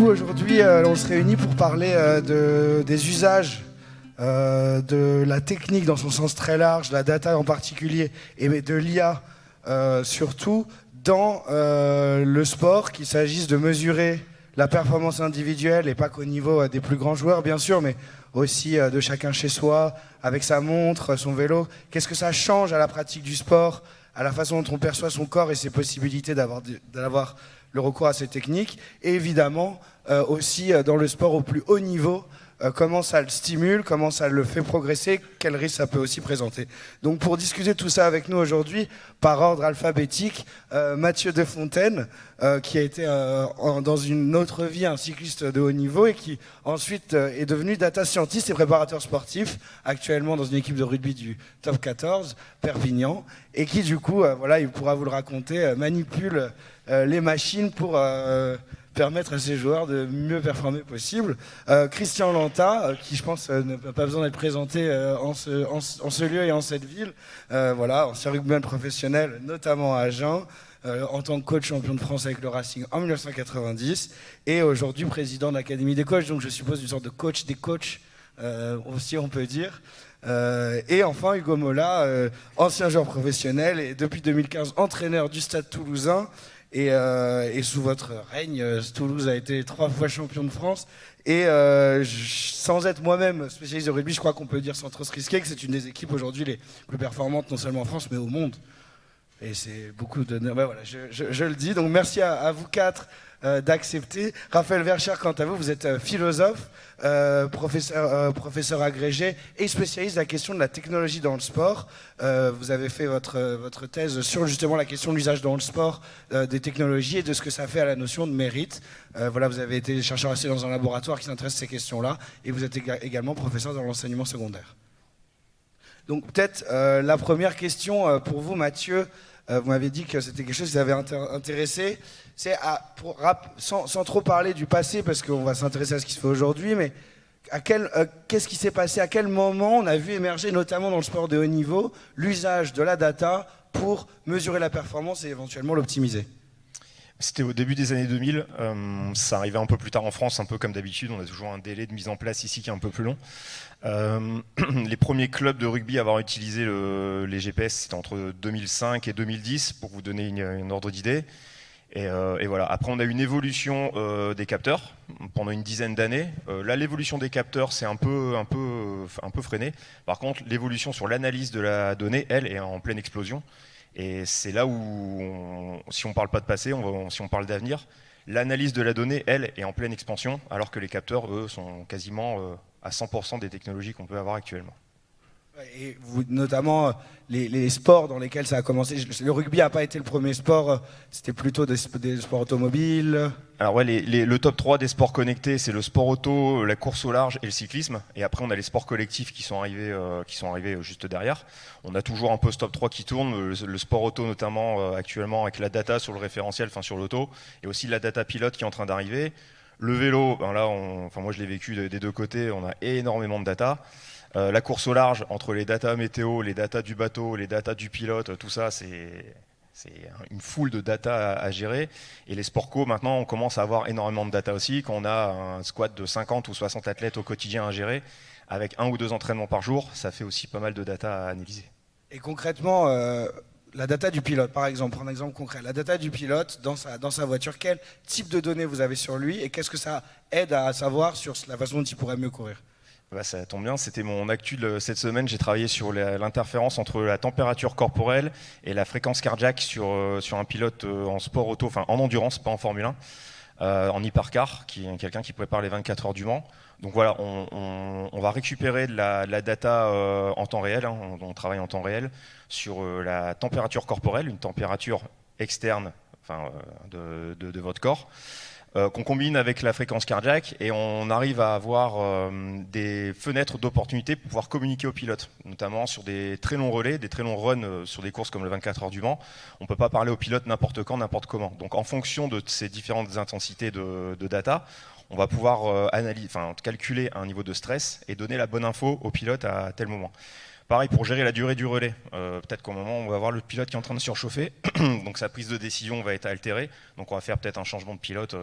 aujourd'hui, on se réunit pour parler des usages de la technique dans son sens très large, la data en particulier, et de l'IA surtout, dans le sport, qu'il s'agisse de mesurer la performance individuelle, et pas qu'au niveau des plus grands joueurs, bien sûr, mais aussi de chacun chez soi, avec sa montre, son vélo. Qu'est-ce que ça change à la pratique du sport, à la façon dont on perçoit son corps et ses possibilités d'avoir le recours à ces techniques, et évidemment aussi dans le sport au plus haut niveau, comment ça le stimule, comment ça le fait progresser, quels risques ça peut aussi présenter. Donc pour discuter de tout ça avec nous aujourd'hui, par ordre alphabétique, Mathieu Defontaine, qui a été dans une autre vie un cycliste de haut niveau et qui ensuite est devenu data scientist et préparateur sportif, actuellement dans une équipe de rugby du top 14, Perpignan, et qui du coup, voilà, il pourra vous le raconter, manipule les machines pour permettre à ces joueurs de mieux performer possible. Christian Lanta, qui je pense n'a pas besoin d'être présenté en ce lieu et en cette ville, voilà, ancien rugbyman professionnel, notamment à Agen, en tant que coach champion de France avec le Racing en 1990, et aujourd'hui président de l'Académie des coachs, donc je suppose une sorte de coach des coachs, aussi on peut dire. Et enfin Hugo Mola, ancien joueur professionnel et depuis 2015 entraîneur du Stade Toulousain. Et sous votre règne, Toulouse a été 3 fois champion de France. Et sans être moi-même spécialiste de rugby, je crois qu'on peut dire sans trop se risquer que c'est une des équipes aujourd'hui les plus performantes, non seulement en France, mais au monde. Et c'est beaucoup de... Ben voilà, je le dis. Donc merci à vous quatre d'accepter. Raphaël Vercher, quant à vous, vous êtes philosophe, professeur agrégé et spécialiste de la question de la technologie dans le sport. Vous avez fait votre thèse sur justement la question de l'usage dans le sport des technologies et de ce que ça fait à la notion de mérite. Voilà, vous avez été chercheur assis dans un laboratoire qui s'intéresse à ces questions-là et vous êtes également professeur dans l'enseignement secondaire. Donc peut-être la première question pour vous, Mathieu, vous m'avez dit que c'était quelque chose qui vous avait intéressé. C'est sans trop parler du passé, parce qu'on va s'intéresser à ce qui se fait aujourd'hui, mais qu'est-ce qui s'est passé, à quel moment on a vu émerger, notamment dans le sport de haut niveau, l'usage de la data pour mesurer la performance et éventuellement l'optimiser? C'était au début des années 2000, ça arrivait un peu plus tard en France, un peu comme d'habitude, on a toujours un délai de mise en place ici qui est un peu plus long. Les premiers clubs de rugby à avoir utilisé les GPS, c'était entre 2005 et 2010, pour vous donner une ordre d'idée. Et voilà. Après, on a eu une évolution des capteurs pendant une dizaine d'années. Là, l'évolution des capteurs, c'est un peu freiné. Par contre, l'évolution sur l'analyse de la donnée, elle, est en pleine explosion. Et c'est là où, si on ne parle pas de passé, si on parle d'avenir, l'analyse de la donnée, elle, est en pleine expansion, alors que les capteurs, eux, sont quasiment à 100% des technologies qu'on peut avoir actuellement. Et vous, notamment les sports dans lesquels ça a commencé, le rugby n'a pas été le premier sport, c'était plutôt des sports automobiles. Alors ouais, le top 3 des sports connectés, c'est le sport auto, la course au large et le cyclisme. Et après, on a les sports collectifs qui sont arrivés juste derrière. On a toujours un peu ce top 3 qui tourne, le sport auto notamment actuellement avec la data sur le référentiel, enfin sur l'auto, et aussi la data pilote qui est en train d'arriver. Le vélo, ben là, moi je l'ai vécu des deux côtés, on a énormément de data. La course au large, entre les datas météo, les datas du bateau, les datas du pilote, tout ça, c'est une foule de data à gérer. Et les sports co, maintenant, on commence à avoir énormément de data aussi. Quand on a un squad de 50 ou 60 athlètes au quotidien à gérer, avec 1 ou 2 entraînements par jour, ça fait aussi pas mal de data à analyser. Et concrètement, la data du pilote, par exemple, prendre un exemple concret, la data du pilote dans sa voiture, quel type de données vous avez sur lui et qu'est-ce que ça aide à savoir sur la façon dont il pourrait mieux courir? Bah, ça tombe bien, c'était mon actu cette semaine. J'ai travaillé sur l'interférence entre la température corporelle et la fréquence cardiaque sur un pilote en sport auto, enfin en endurance, pas en Formule 1, en hypercar, qui est quelqu'un qui prépare les 24 heures du Mans. Donc voilà, on va récupérer de la data en temps réel, hein, on travaille en temps réel sur la température corporelle, une température externe, enfin, de votre corps. Qu'on combine avec la fréquence cardiaque et on arrive à avoir des fenêtres d'opportunité pour pouvoir communiquer aux pilotes, notamment sur des très longs relais, des très longs runs sur des courses comme le 24 heures du Mans. On ne peut pas parler aux pilotes n'importe quand, n'importe comment. Donc en fonction de ces différentes intensités de data, on va pouvoir calculer un niveau de stress et donner la bonne info au pilote à tel moment. Pareil pour gérer la durée du relais. Peut-être qu'au moment où on va voir le pilote qui est en train de surchauffer, donc sa prise de décision va être altérée. Donc on va faire peut-être un changement de pilote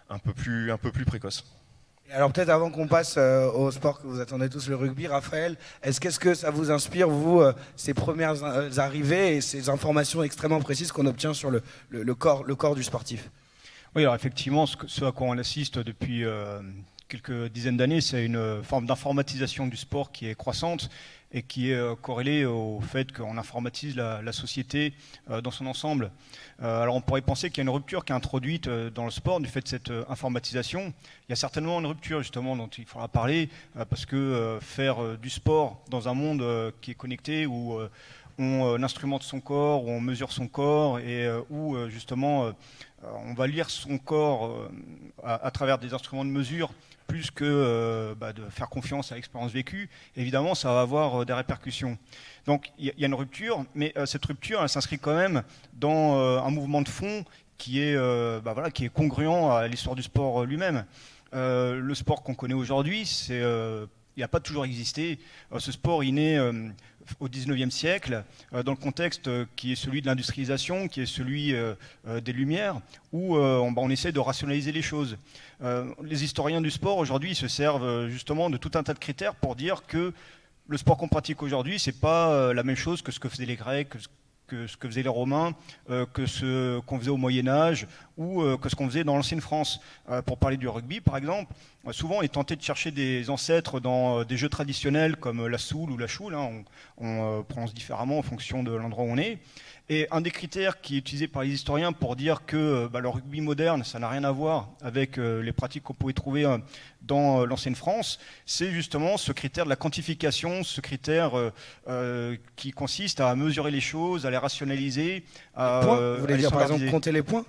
un peu plus précoce. Et alors peut-être avant qu'on passe au sport que vous attendez tous, le rugby, Raphaël, qu'est-ce que ça vous inspire, vous, ces premières arrivées et ces informations extrêmement précises qu'on obtient sur le corps du sportif? Oui, alors effectivement, ce à quoi on assiste depuis quelques dizaines d'années, c'est une forme d'informatisation du sport qui est croissante et qui est corrélée au fait qu'on informatise la société dans son ensemble. Alors on pourrait penser qu'il y a une rupture qui est introduite dans le sport du fait de cette informatisation. Il y a certainement une rupture justement dont il faudra parler parce que faire du sport dans un monde qui est connecté où on instrumente son corps, où on mesure son corps et où justement on va lire son corps à travers des instruments de mesure plus que de faire confiance à l'expérience vécue, évidemment ça va avoir des répercussions. Donc il y a une rupture, mais cette rupture elle s'inscrit quand même dans un mouvement de fond qui est congruent à l'histoire du sport lui-même. Le sport qu'on connaît aujourd'hui, il n'a pas toujours existé. Ce sport, il naît au XIXe siècle, dans le contexte qui est celui de l'industrialisation, qui est celui des Lumières, où on essaie de rationaliser les choses. Les historiens du sport, aujourd'hui, se servent justement de tout un tas de critères pour dire que le sport qu'on pratique aujourd'hui, c'est pas la même chose que ce que faisaient les Grecs, que ce que faisaient les Romains, que ce qu'on faisait au Moyen-Âge ou que ce qu'on faisait dans l'ancienne France. Pour parler du rugby, par exemple, souvent on est tenté de chercher des ancêtres dans des jeux traditionnels comme la soule ou la choule. Hein. On prononce différemment en fonction de l'endroit où on est. Et un des critères qui est utilisé par les historiens pour dire que le rugby moderne, ça n'a rien à voir avec les pratiques qu'on pouvait trouver dans l'ancienne France, c'est justement ce critère de la quantification, ce critère qui consiste à mesurer les choses, à les rationaliser. Vous voulez dire par exemple compter les points?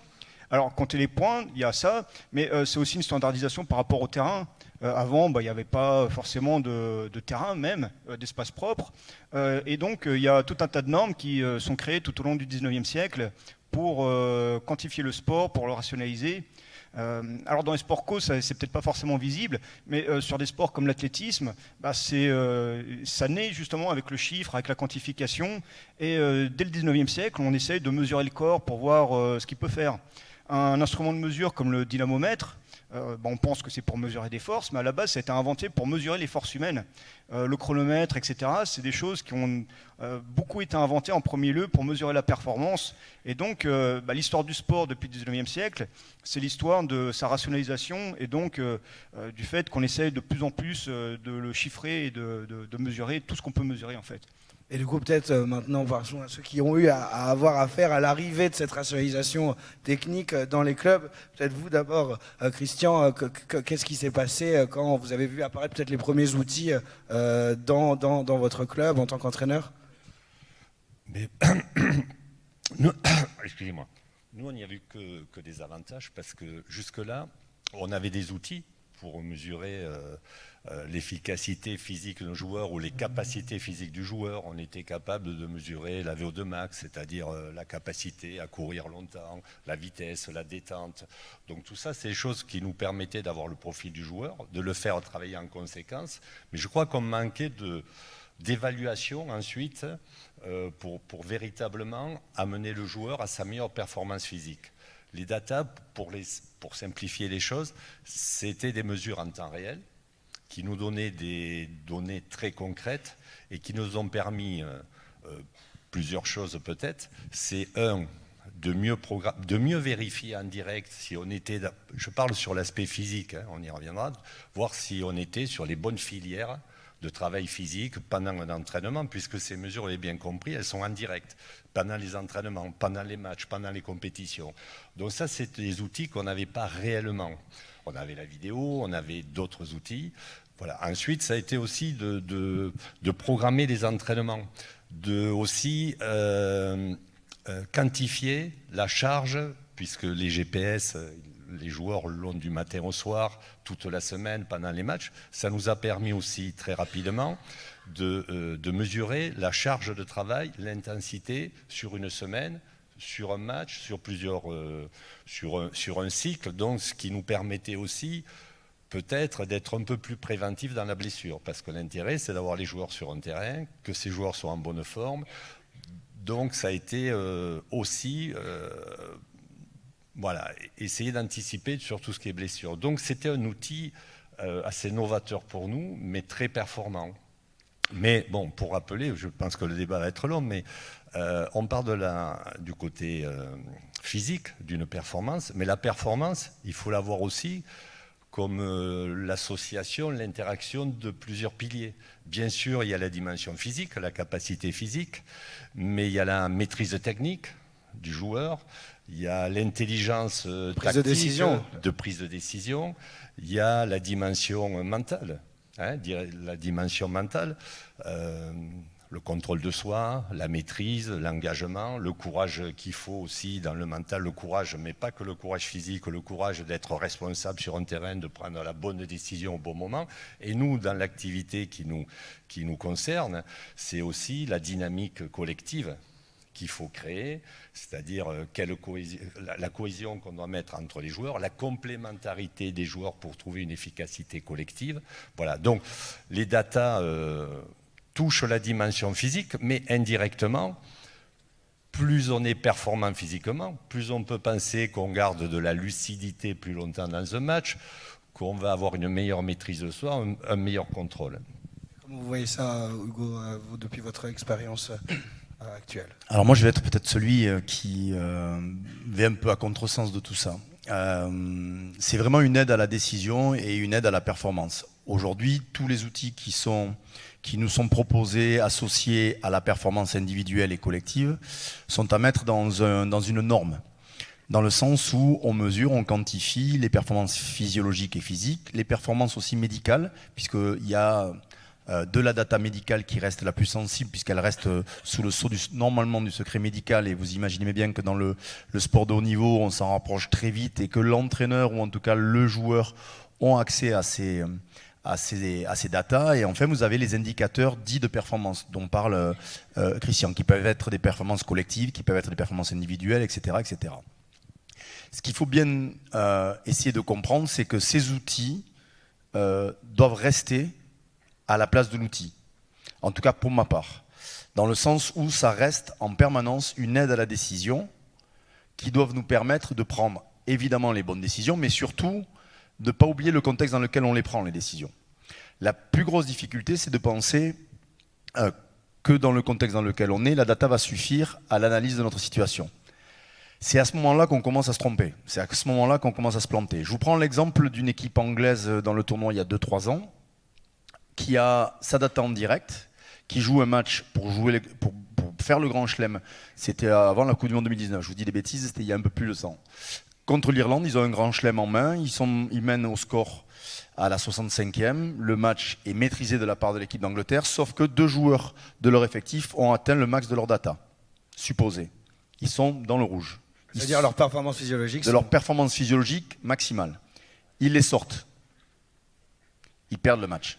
Alors, compter les points, il y a ça, mais c'est aussi une standardisation par rapport au terrain. Avant, il n'y avait pas forcément de terrain même, d'espace propre. Et donc, il y a tout un tas de normes qui sont créées tout au long du 19e siècle pour quantifier le sport, pour le rationaliser. Alors dans les sports co, c'est peut-être pas forcément visible, mais sur des sports comme l'athlétisme, ça naît justement avec le chiffre, avec la quantification. Et dès le 19e siècle, on essaye de mesurer le corps pour voir ce qu'il peut faire. Un instrument de mesure comme le dynamomètre, on pense que c'est pour mesurer des forces, mais à la base, ça a été inventé pour mesurer les forces humaines. Le chronomètre, etc., c'est des choses qui ont beaucoup été inventées en premier lieu pour mesurer la performance. Et donc, l'histoire du sport depuis le 19e siècle, c'est l'histoire de sa rationalisation et donc du fait qu'on essaye de plus en plus de le chiffrer et de mesurer tout ce qu'on peut mesurer en fait. Et du coup, peut-être maintenant, passons à ceux qui ont eu à avoir affaire à l'arrivée de cette rationalisation technique dans les clubs. Peut-être vous d'abord, Christian, qu'est-ce qui s'est passé quand vous avez vu apparaître peut-être les premiers outils dans votre club en tant qu'entraîneur? Excusez-moi. Nous, on n'y a vu que des avantages parce que jusque-là, on avait des outils pour mesurer l'efficacité physique de nos joueurs ou les capacités physiques du joueur. On était capable de mesurer la VO2 max, c'est-à-dire la capacité à courir longtemps, la vitesse, la détente. Donc tout ça, c'est des choses qui nous permettaient d'avoir le profil du joueur, de le faire travailler en conséquence. Mais je crois qu'on manquait d'évaluation ensuite pour véritablement amener le joueur à sa meilleure performance physique. Les data, pour simplifier les choses, c'était des mesures en temps réel qui nous donnaient des données très concrètes et qui nous ont permis plusieurs choses peut-être. C'est de mieux vérifier en direct si on était, je parle sur l'aspect physique, hein, on y reviendra, voir si on était sur les bonnes filières de travail physique pendant un entraînement, puisque ces mesures, vous l'avez bien compris, elles sont en direct, pendant les entraînements, pendant les matchs, pendant les compétitions. Donc ça, c'est des outils qu'on n'avait pas réellement. On avait la vidéo, on avait d'autres outils. Voilà. Ensuite, ça a été aussi de programmer les entraînements, de aussi quantifier la charge, puisque les GPS, les joueurs l'ont du matin au soir, toute la semaine, pendant les matchs. Ça nous a permis aussi très rapidement de mesurer la charge de travail, l'intensité sur une semaine, sur un match, sur un cycle. Donc, ce qui nous permettait aussi peut-être d'être un peu plus préventif dans la blessure. Parce que l'intérêt, c'est d'avoir les joueurs sur un terrain, que ces joueurs soient en bonne forme. Donc, ça a été aussi Voilà, essayer d'anticiper sur tout ce qui est blessure. Donc c'était un outil assez novateur pour nous, mais très performant. Mais bon, pour rappeler, je pense que le débat va être long, mais on parle du côté physique d'une performance, mais la performance, il faut la voir aussi comme l'association, l'interaction de plusieurs piliers. Bien sûr, il y a la dimension physique, la capacité physique, mais il y a la maîtrise technique du joueur, il y a l'intelligence tactique de prise de décision, il y a la dimension mentale. La dimension mentale, le contrôle de soi, la maîtrise, l'engagement, le courage qu'il faut aussi dans le mental, le courage, mais pas que le courage physique, le courage d'être responsable sur un terrain, de prendre la bonne décision au bon moment. Et nous, dans l'activité qui nous concerne, c'est aussi la dynamique collective qu'il faut créer, c'est-à-dire la cohésion qu'on doit mettre entre les joueurs, la complémentarité des joueurs pour trouver une efficacité collective. Voilà, donc les datas touchent la dimension physique, mais indirectement, plus on est performant physiquement, plus on peut penser qu'on garde de la lucidité plus longtemps dans un match, qu'on va avoir une meilleure maîtrise de soi, un meilleur contrôle. Comment vous voyez ça, Hugo, depuis votre expérience actuelle? Alors moi je vais être peut-être celui qui va un peu à contresens de tout ça. C'est vraiment une aide à la décision et une aide à la performance. Aujourd'hui, tous les outils qui nous sont proposés, associés à la performance individuelle et collective, sont à mettre dans une norme. Dans le sens où on mesure, on quantifie les performances physiologiques et physiques, les performances aussi médicales, puisqu'il y a de la data médicale qui reste la plus sensible puisqu'elle reste sous le sceau normalement du secret médical, et vous imaginez bien que dans le sport de haut niveau on s'en rapproche très vite et que l'entraîneur ou en tout cas le joueur ont accès à ces datas. Et enfin vous avez les indicateurs dits de performance dont parle Christian, qui peuvent être des performances collectives, qui peuvent être des performances individuelles, etc. etc. Ce qu'il faut bien essayer de comprendre, c'est que ces outils doivent rester à la place de l'outil, en tout cas pour ma part, dans le sens où ça reste en permanence une aide à la décision qui doivent nous permettre de prendre évidemment les bonnes décisions, mais surtout de ne pas oublier le contexte dans lequel on les prend, les décisions. La plus grosse difficulté, c'est de penser que dans le contexte dans lequel on est, la data va suffire à l'analyse de notre situation. C'est à ce moment-là qu'on commence à se tromper, c'est à ce moment-là qu'on commence à se planter. Je vous prends l'exemple d'une équipe anglaise dans le tournoi il y a 2-3 ans, qui a sa data en direct, qui joue un match pour faire le grand chelem. C'était avant la Coupe du Monde 2019, je vous dis des bêtises, c'était il y a un peu plus de 100. Contre l'Irlande, ils ont un grand chelem en main, ils mènent au score à la 65e, le match est maîtrisé de la part de l'équipe d'Angleterre, sauf que 2 joueurs de leur effectif ont atteint le max de leur data, supposé. Ils sont dans le rouge. C'est-à-dire leur performance physiologique? De leur performance physiologique maximale. Ils les sortent. Ils perdent le match.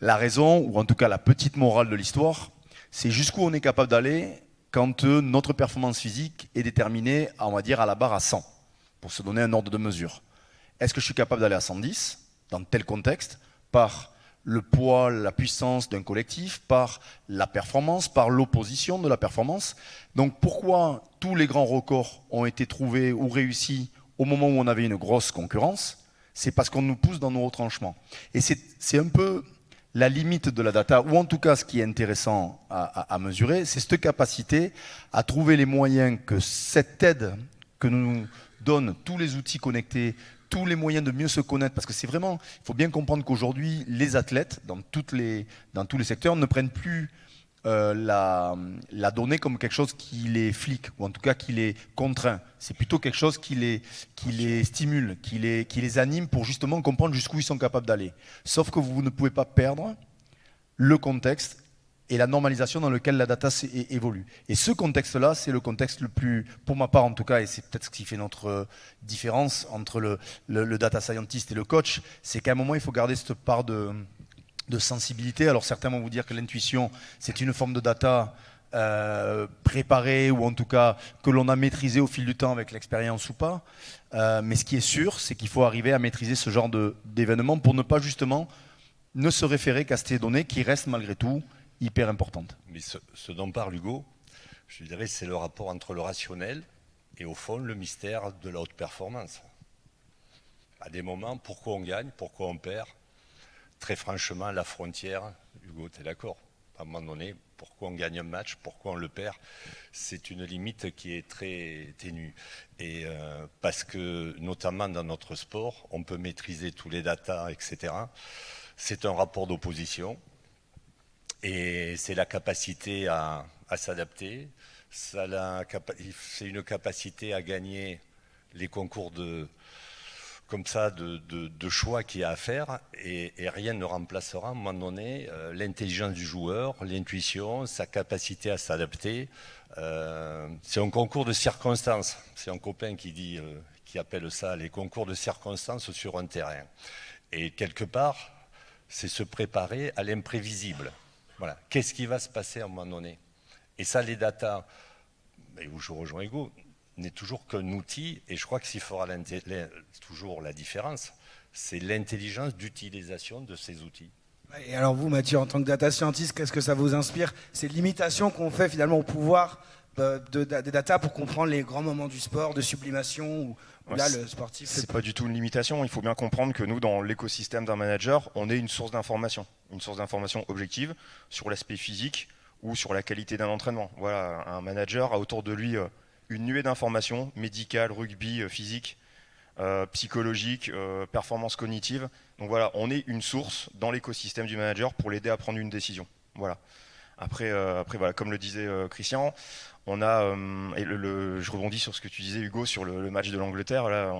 La raison, ou en tout cas la petite morale de l'histoire, c'est jusqu'où on est capable d'aller quand notre performance physique est déterminée, on va dire, à la barre à 100, pour se donner un ordre de mesure. Est-ce que je suis capable d'aller à 110, dans tel contexte, par le poids, la puissance d'un collectif, par la performance, par l'opposition de la performance? Donc pourquoi tous les grands records ont été trouvés ou réussis au moment où on avait une grosse concurrence? C'est parce qu'on nous pousse dans nos retranchements. Et c'est un peu la limite de la data, ou en tout cas ce qui est intéressant à mesurer, c'est cette capacité à trouver les moyens que cette aide que nous donnent tous les outils connectés, tous les moyens de mieux se connaître, parce que c'est vraiment, il faut bien comprendre qu'aujourd'hui, les athlètes, dans tous les secteurs, ne prennent plus la donnée comme quelque chose qui les flique, ou en tout cas qui les contraint. C'est plutôt quelque chose qui les stimule, qui les anime pour justement comprendre jusqu'où ils sont capables d'aller. Sauf que vous ne pouvez pas perdre le contexte et la normalisation dans lequel la data évolue. Et ce contexte-là, c'est le contexte le plus, pour ma part en tout cas, et c'est peut-être ce qui fait notre différence entre le data scientist et le coach, c'est qu'à un moment, il faut garder cette part de sensibilité. Alors certains vont vous dire que l'intuition, c'est une forme de data préparée, ou en tout cas que l'on a maîtrisée au fil du temps avec l'expérience ou pas. Mais ce qui est sûr, c'est qu'il faut arriver à maîtriser ce genre d'événements pour ne pas justement ne se référer qu'à ces données qui restent malgré tout hyper importantes. Mais ce dont parle Hugo, je dirais, c'est le rapport entre le rationnel et au fond le mystère de la haute performance. À des moments, pourquoi on gagne, pourquoi on perd? Très franchement, la frontière, Hugo, tu es d'accord? À un moment donné, pourquoi on gagne un match, pourquoi on le perd? C'est une limite qui est très ténue. Et parce que, notamment dans notre sport, on peut maîtriser tous les datas, etc. C'est un rapport d'opposition. Et c'est la capacité à s'adapter. C'est une capacité à gagner les concours comme ça de choix qu'il y a à faire, et rien ne remplacera à un moment donné l'intelligence du joueur, l'intuition, sa capacité à s'adapter. C'est un concours de circonstances. C'est un copain qui appelle ça les concours de circonstances sur un terrain. Et quelque part, c'est se préparer à l'imprévisible. Voilà. Qu'est-ce qui va se passer à un moment donné? Et ça, les datas, et où je rejoins Hugo, n'est toujours qu'un outil, et je crois que s'il fera toujours la différence, c'est l'intelligence d'utilisation de ces outils. Et alors vous, Mathieu, en tant que data scientist, qu'est-ce que ça vous inspire? Ces limitations qu'on fait finalement au pouvoir des data pour comprendre les grands moments du sport, de sublimation, où là le sportif... C'est pas du tout une limitation, il faut bien comprendre que nous, dans l'écosystème d'un manager, on est une source d'information objective sur l'aspect physique ou sur la qualité d'un entraînement. Voilà, un manager a autour de lui une nuée d'informations, médicales, rugby, physique, psychologique, performance cognitive. Donc voilà, on est une source dans l'écosystème du manager pour l'aider à prendre une décision. Voilà. Après voilà, comme le disait Christian, on a, je rebondis sur ce que tu disais Hugo sur le match de l'Angleterre. Là,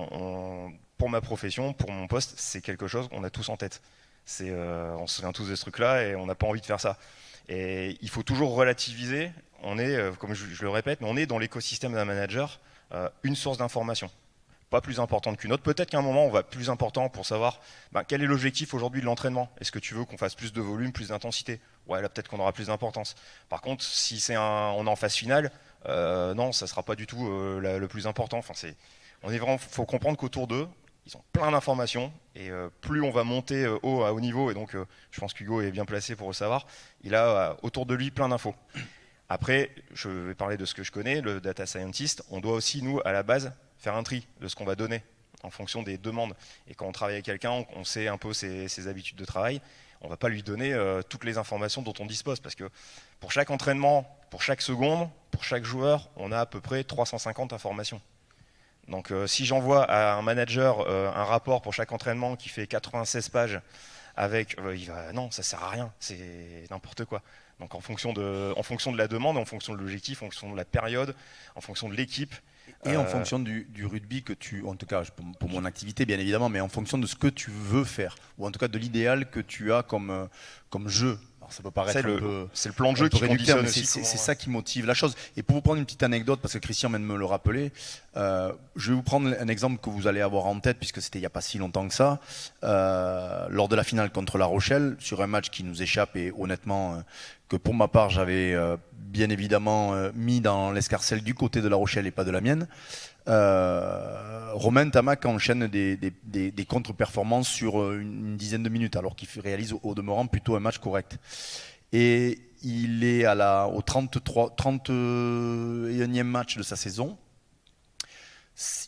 pour ma profession, pour mon poste, c'est quelque chose qu'on a tous en tête. On se souvient tous de ce truc-là et on n'a pas envie de faire ça. Et il faut toujours relativiser. On est, comme je le répète, mais on est dans l'écosystème d'un manager, une source d'information. Pas plus importante qu'une autre. Peut-être qu'à un moment, on va plus important pour savoir quel est l'objectif aujourd'hui de l'entraînement. Est-ce que tu veux qu'on fasse plus de volume, plus d'intensité? Ouais, là, peut-être qu'on aura plus d'importance. Par contre, si on est en phase finale, non, ça ne sera pas du tout le plus important. Enfin, faut comprendre qu'autour d'eux, ils ont plein d'informations. Et plus on va monter à haut niveau, et donc je pense qu'Hugo est bien placé pour le savoir, il a autour de lui plein d'infos. Après, je vais parler de ce que je connais, le data scientist. On doit aussi, nous, à la base, faire un tri de ce qu'on va donner en fonction des demandes. Et quand on travaille avec quelqu'un, on sait un peu ses habitudes de travail. On ne va pas lui donner toutes les informations dont on dispose. Parce que pour chaque entraînement, pour chaque seconde, pour chaque joueur, on a à peu près 350 informations. Donc si j'envoie à un manager un rapport pour chaque entraînement qui fait 96 pages, non, ça ne sert à rien, c'est n'importe quoi. Donc en fonction de la demande, en fonction de l'objectif, en fonction de la période, en fonction de l'équipe. Et en fonction du rugby que en tout cas pour mon activité bien évidemment, mais en fonction de ce que tu veux faire, ou en tout cas de l'idéal que tu as comme jeu. Alors ça peut paraître c'est le plan de jeu qui conditionne aussi. C'est ça qui motive la chose. Et pour vous prendre une petite anecdote, parce que Christian vient de me le rappeler, je vais vous prendre un exemple que vous allez avoir en tête, puisque c'était il n'y a pas si longtemps que ça, lors de la finale contre La Rochelle, sur un match qui nous échappe, et honnêtement, que pour ma part j'avais bien évidemment mis dans l'escarcelle du côté de La Rochelle et pas de la mienne. Romain Tamac enchaîne des contre-performances sur une dizaine de minutes, alors qu'il réalise au demeurant plutôt un match correct. Et il est au 31e match de sa saison.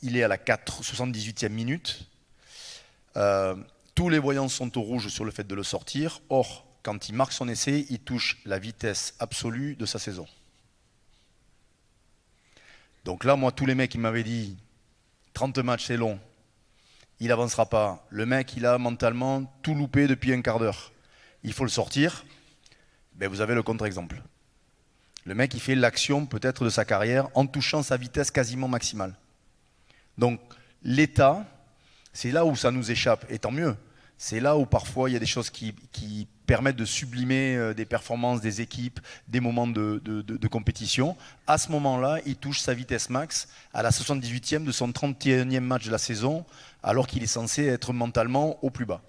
Il est à la 78e minute. Tous les voyants sont au rouge sur le fait de le sortir. Or, quand il marque son essai, il touche la vitesse absolue de sa saison. Donc là, moi, tous les mecs qui m'avaient dit 30 matchs, c'est long, il n'avancera pas. Le mec, il a mentalement tout loupé depuis un quart d'heure. Il faut le sortir. Ben, vous avez le contre-exemple. Le mec, il fait l'action peut-être de sa carrière en touchant sa vitesse quasiment maximale. Donc, l'état, c'est là où ça nous échappe. Et tant mieux. C'est là où parfois il y a des choses qui permettent de sublimer des performances des équipes, des moments de compétition. À ce moment-là, il touche sa vitesse max à la 78e de son 31e match de la saison, alors qu'il est censé être mentalement au plus bas.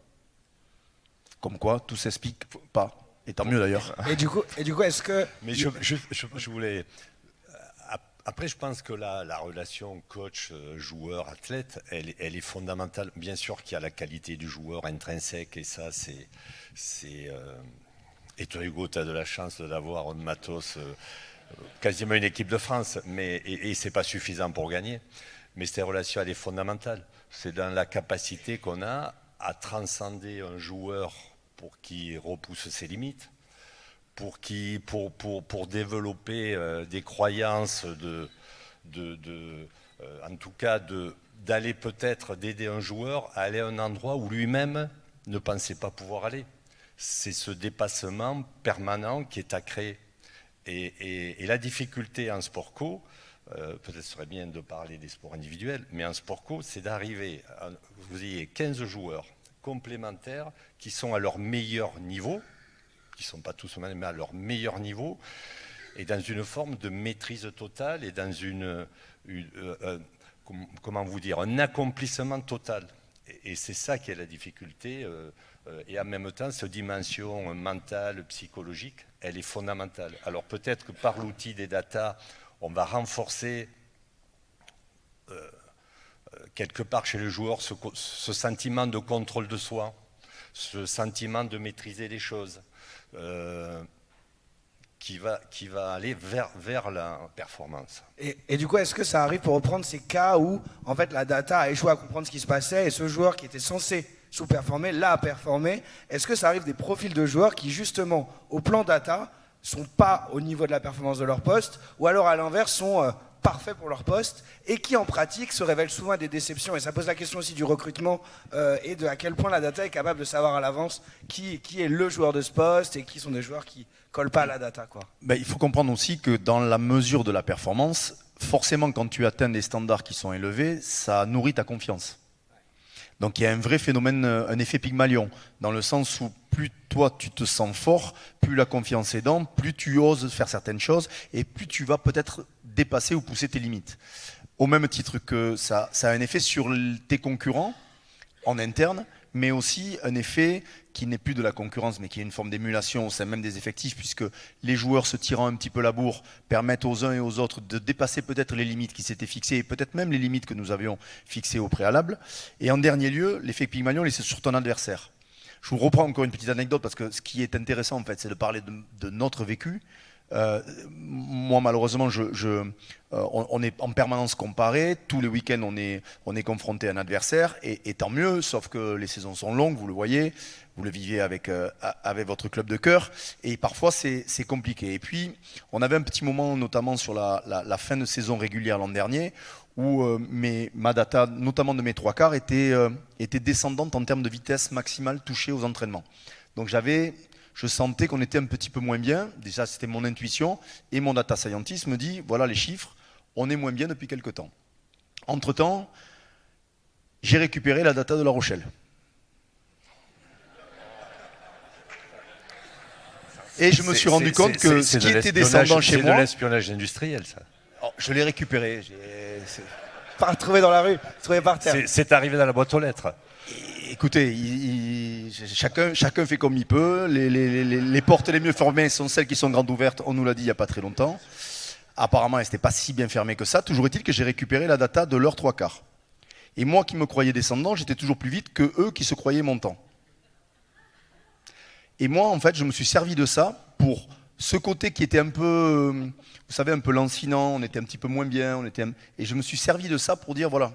Comme quoi, tout s'explique pas. Et tant mieux d'ailleurs. Et du coup, est-ce que... Mais je voulais... Après, je pense que la relation coach-joueur-athlète, elle est fondamentale. Bien sûr qu'il y a la qualité du joueur intrinsèque, et ça, et toi, Hugo, tu as de la chance d'avoir un matos quasiment une équipe de France, et c'est pas suffisant pour gagner. Mais cette relation, elle est fondamentale. C'est dans la capacité qu'on a à transcender un joueur pour qu'il repousse ses limites, pour développer des croyances en tout cas d'aller peut-être d'aider un joueur à aller à un endroit où lui-même ne pensait pas pouvoir aller. C'est ce dépassement permanent qui est à créer. Et la difficulté en sport co, peut-être serait bien de parler des sports individuels, mais en sport co, c'est d'arriver à vous ayez 15 joueurs complémentaires qui sont à leur meilleur niveau, qui ne sont pas tous au même, mais à leur meilleur niveau, et dans une forme de maîtrise totale et dans comment vous dire, un accomplissement total. Et c'est ça qui est la difficulté. Et en même temps, cette dimension mentale, psychologique, elle est fondamentale. Alors peut-être que par l'outil des data, on va renforcer quelque part chez le joueur ce sentiment de contrôle de soi, ce sentiment de maîtriser les choses, qui va aller vers la performance. Et du coup, est-ce que ça arrive pour reprendre ces cas où en fait la data a échoué à comprendre ce qui se passait et ce joueur qui était censé sous-performer l'a performé? Est-ce que ça arrive des profils de joueurs qui justement au plan data sont pas au niveau de la performance de leur poste, ou alors à l'inverse sont parfaits pour leur poste et qui en pratique se révèlent souvent des déceptions? Et ça pose la question aussi du recrutement et de à quel point la data est capable de savoir à l'avance qui est le joueur de ce poste et qui sont des joueurs qui collent pas à la data, quoi. Ben, il faut comprendre aussi que dans la mesure de la performance, forcément quand tu atteins des standards qui sont élevés, ça nourrit ta confiance. Donc il y a un vrai phénomène, un effet Pygmalion, dans le sens où plus toi tu te sens fort, plus la confiance est dans, plus tu oses faire certaines choses et plus tu vas peut-être dépasser ou pousser tes limites. Au même titre que ça a un effet sur tes concurrents en interne, mais aussi un effet qui n'est plus de la concurrence, mais qui est une forme d'émulation au sein même des effectifs, puisque les joueurs se tirant un petit peu la bourre permettent aux uns et aux autres de dépasser peut-être les limites qui s'étaient fixées, et peut-être même les limites que nous avions fixées au préalable. Et en dernier lieu, l'effet Pygmalion, c'est sur ton adversaire. Je vous reprends encore une petite anecdote, parce que ce qui est intéressant, en fait, c'est de parler de notre vécu. Moi, malheureusement, on est en permanence comparé. Tous les week-ends, on est confronté à un adversaire, et tant mieux, sauf que les saisons sont longues, vous le voyez, vous le vivez avec votre club de cœur, et parfois c'est compliqué. Et puis, on avait un petit moment, notamment sur la fin de saison régulière l'an dernier, où ma data, notamment de mes trois quarts, était descendante en termes de vitesse maximale touchée aux entraînements. Donc je sentais qu'on était un petit peu moins bien. Déjà, c'était mon intuition. Et mon data scientist me dit, voilà les chiffres, on est moins bien depuis quelque temps. Entre-temps, j'ai récupéré la data de La Rochelle. Et je me suis rendu compte que ce qui était descendant chez moi... C'est de l'espionnage industriel, ça. Oh, je l'ai récupéré. Pas retrouvé dans la rue, trouvé par terre. C'est arrivé dans la boîte aux lettres. Écoutez, chacun fait comme il peut. Les portes les mieux fermées sont celles qui sont grandes ouvertes. On nous l'a dit il n'y a pas très longtemps. Apparemment, elles n'étaient pas si bien fermées que ça. Toujours est-il que j'ai récupéré la data de leurs trois quarts. Et moi qui me croyais descendant, j'étais toujours plus vite que eux qui se croyaient montant. Et moi, en fait, je me suis servi de ça pour ce côté qui était un peu, vous savez, un peu lancinant. On était un petit peu moins bien. Et je me suis servi de ça pour dire, voilà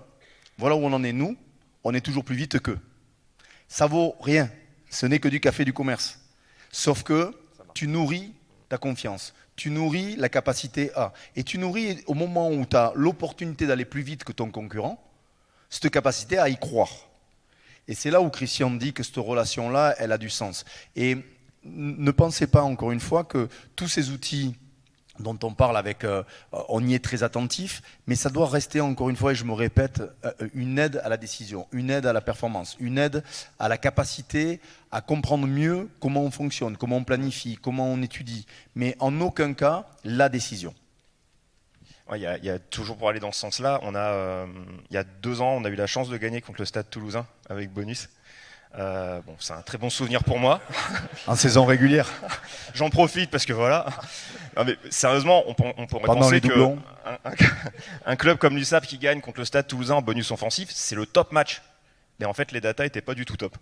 où on en est nous. On est toujours plus vite qu'eux. Ça vaut rien. Ce n'est que du café du commerce. Sauf que tu nourris ta confiance. Tu nourris la capacité à. Et tu nourris au moment où tu as l'opportunité d'aller plus vite que ton concurrent, cette capacité à y croire. Et c'est là où Christian dit que cette relation-là, elle a du sens. Et ne pensez pas, encore une fois, que tous ces outils dont on parle on y est très attentif, mais ça doit rester, encore une fois, et je me répète, une aide à la décision, une aide à la performance, une aide à la capacité à comprendre mieux comment on fonctionne, comment on planifie, comment on étudie, mais en aucun cas la décision. Il y a toujours, pour aller dans ce sens-là, il y a 2 ans, on a eu la chance de gagner contre le Stade Toulousain avec bonus. C'est un très bon souvenir pour moi. En saison régulière. J'en profite parce que voilà. Non, mais sérieusement, on pourrait pendant penser les doublons, qu'un club comme l'USAP qui gagne contre le Stade Toulousain en bonus offensif, c'est le top match. Mais en fait, les datas n'étaient pas du tout top.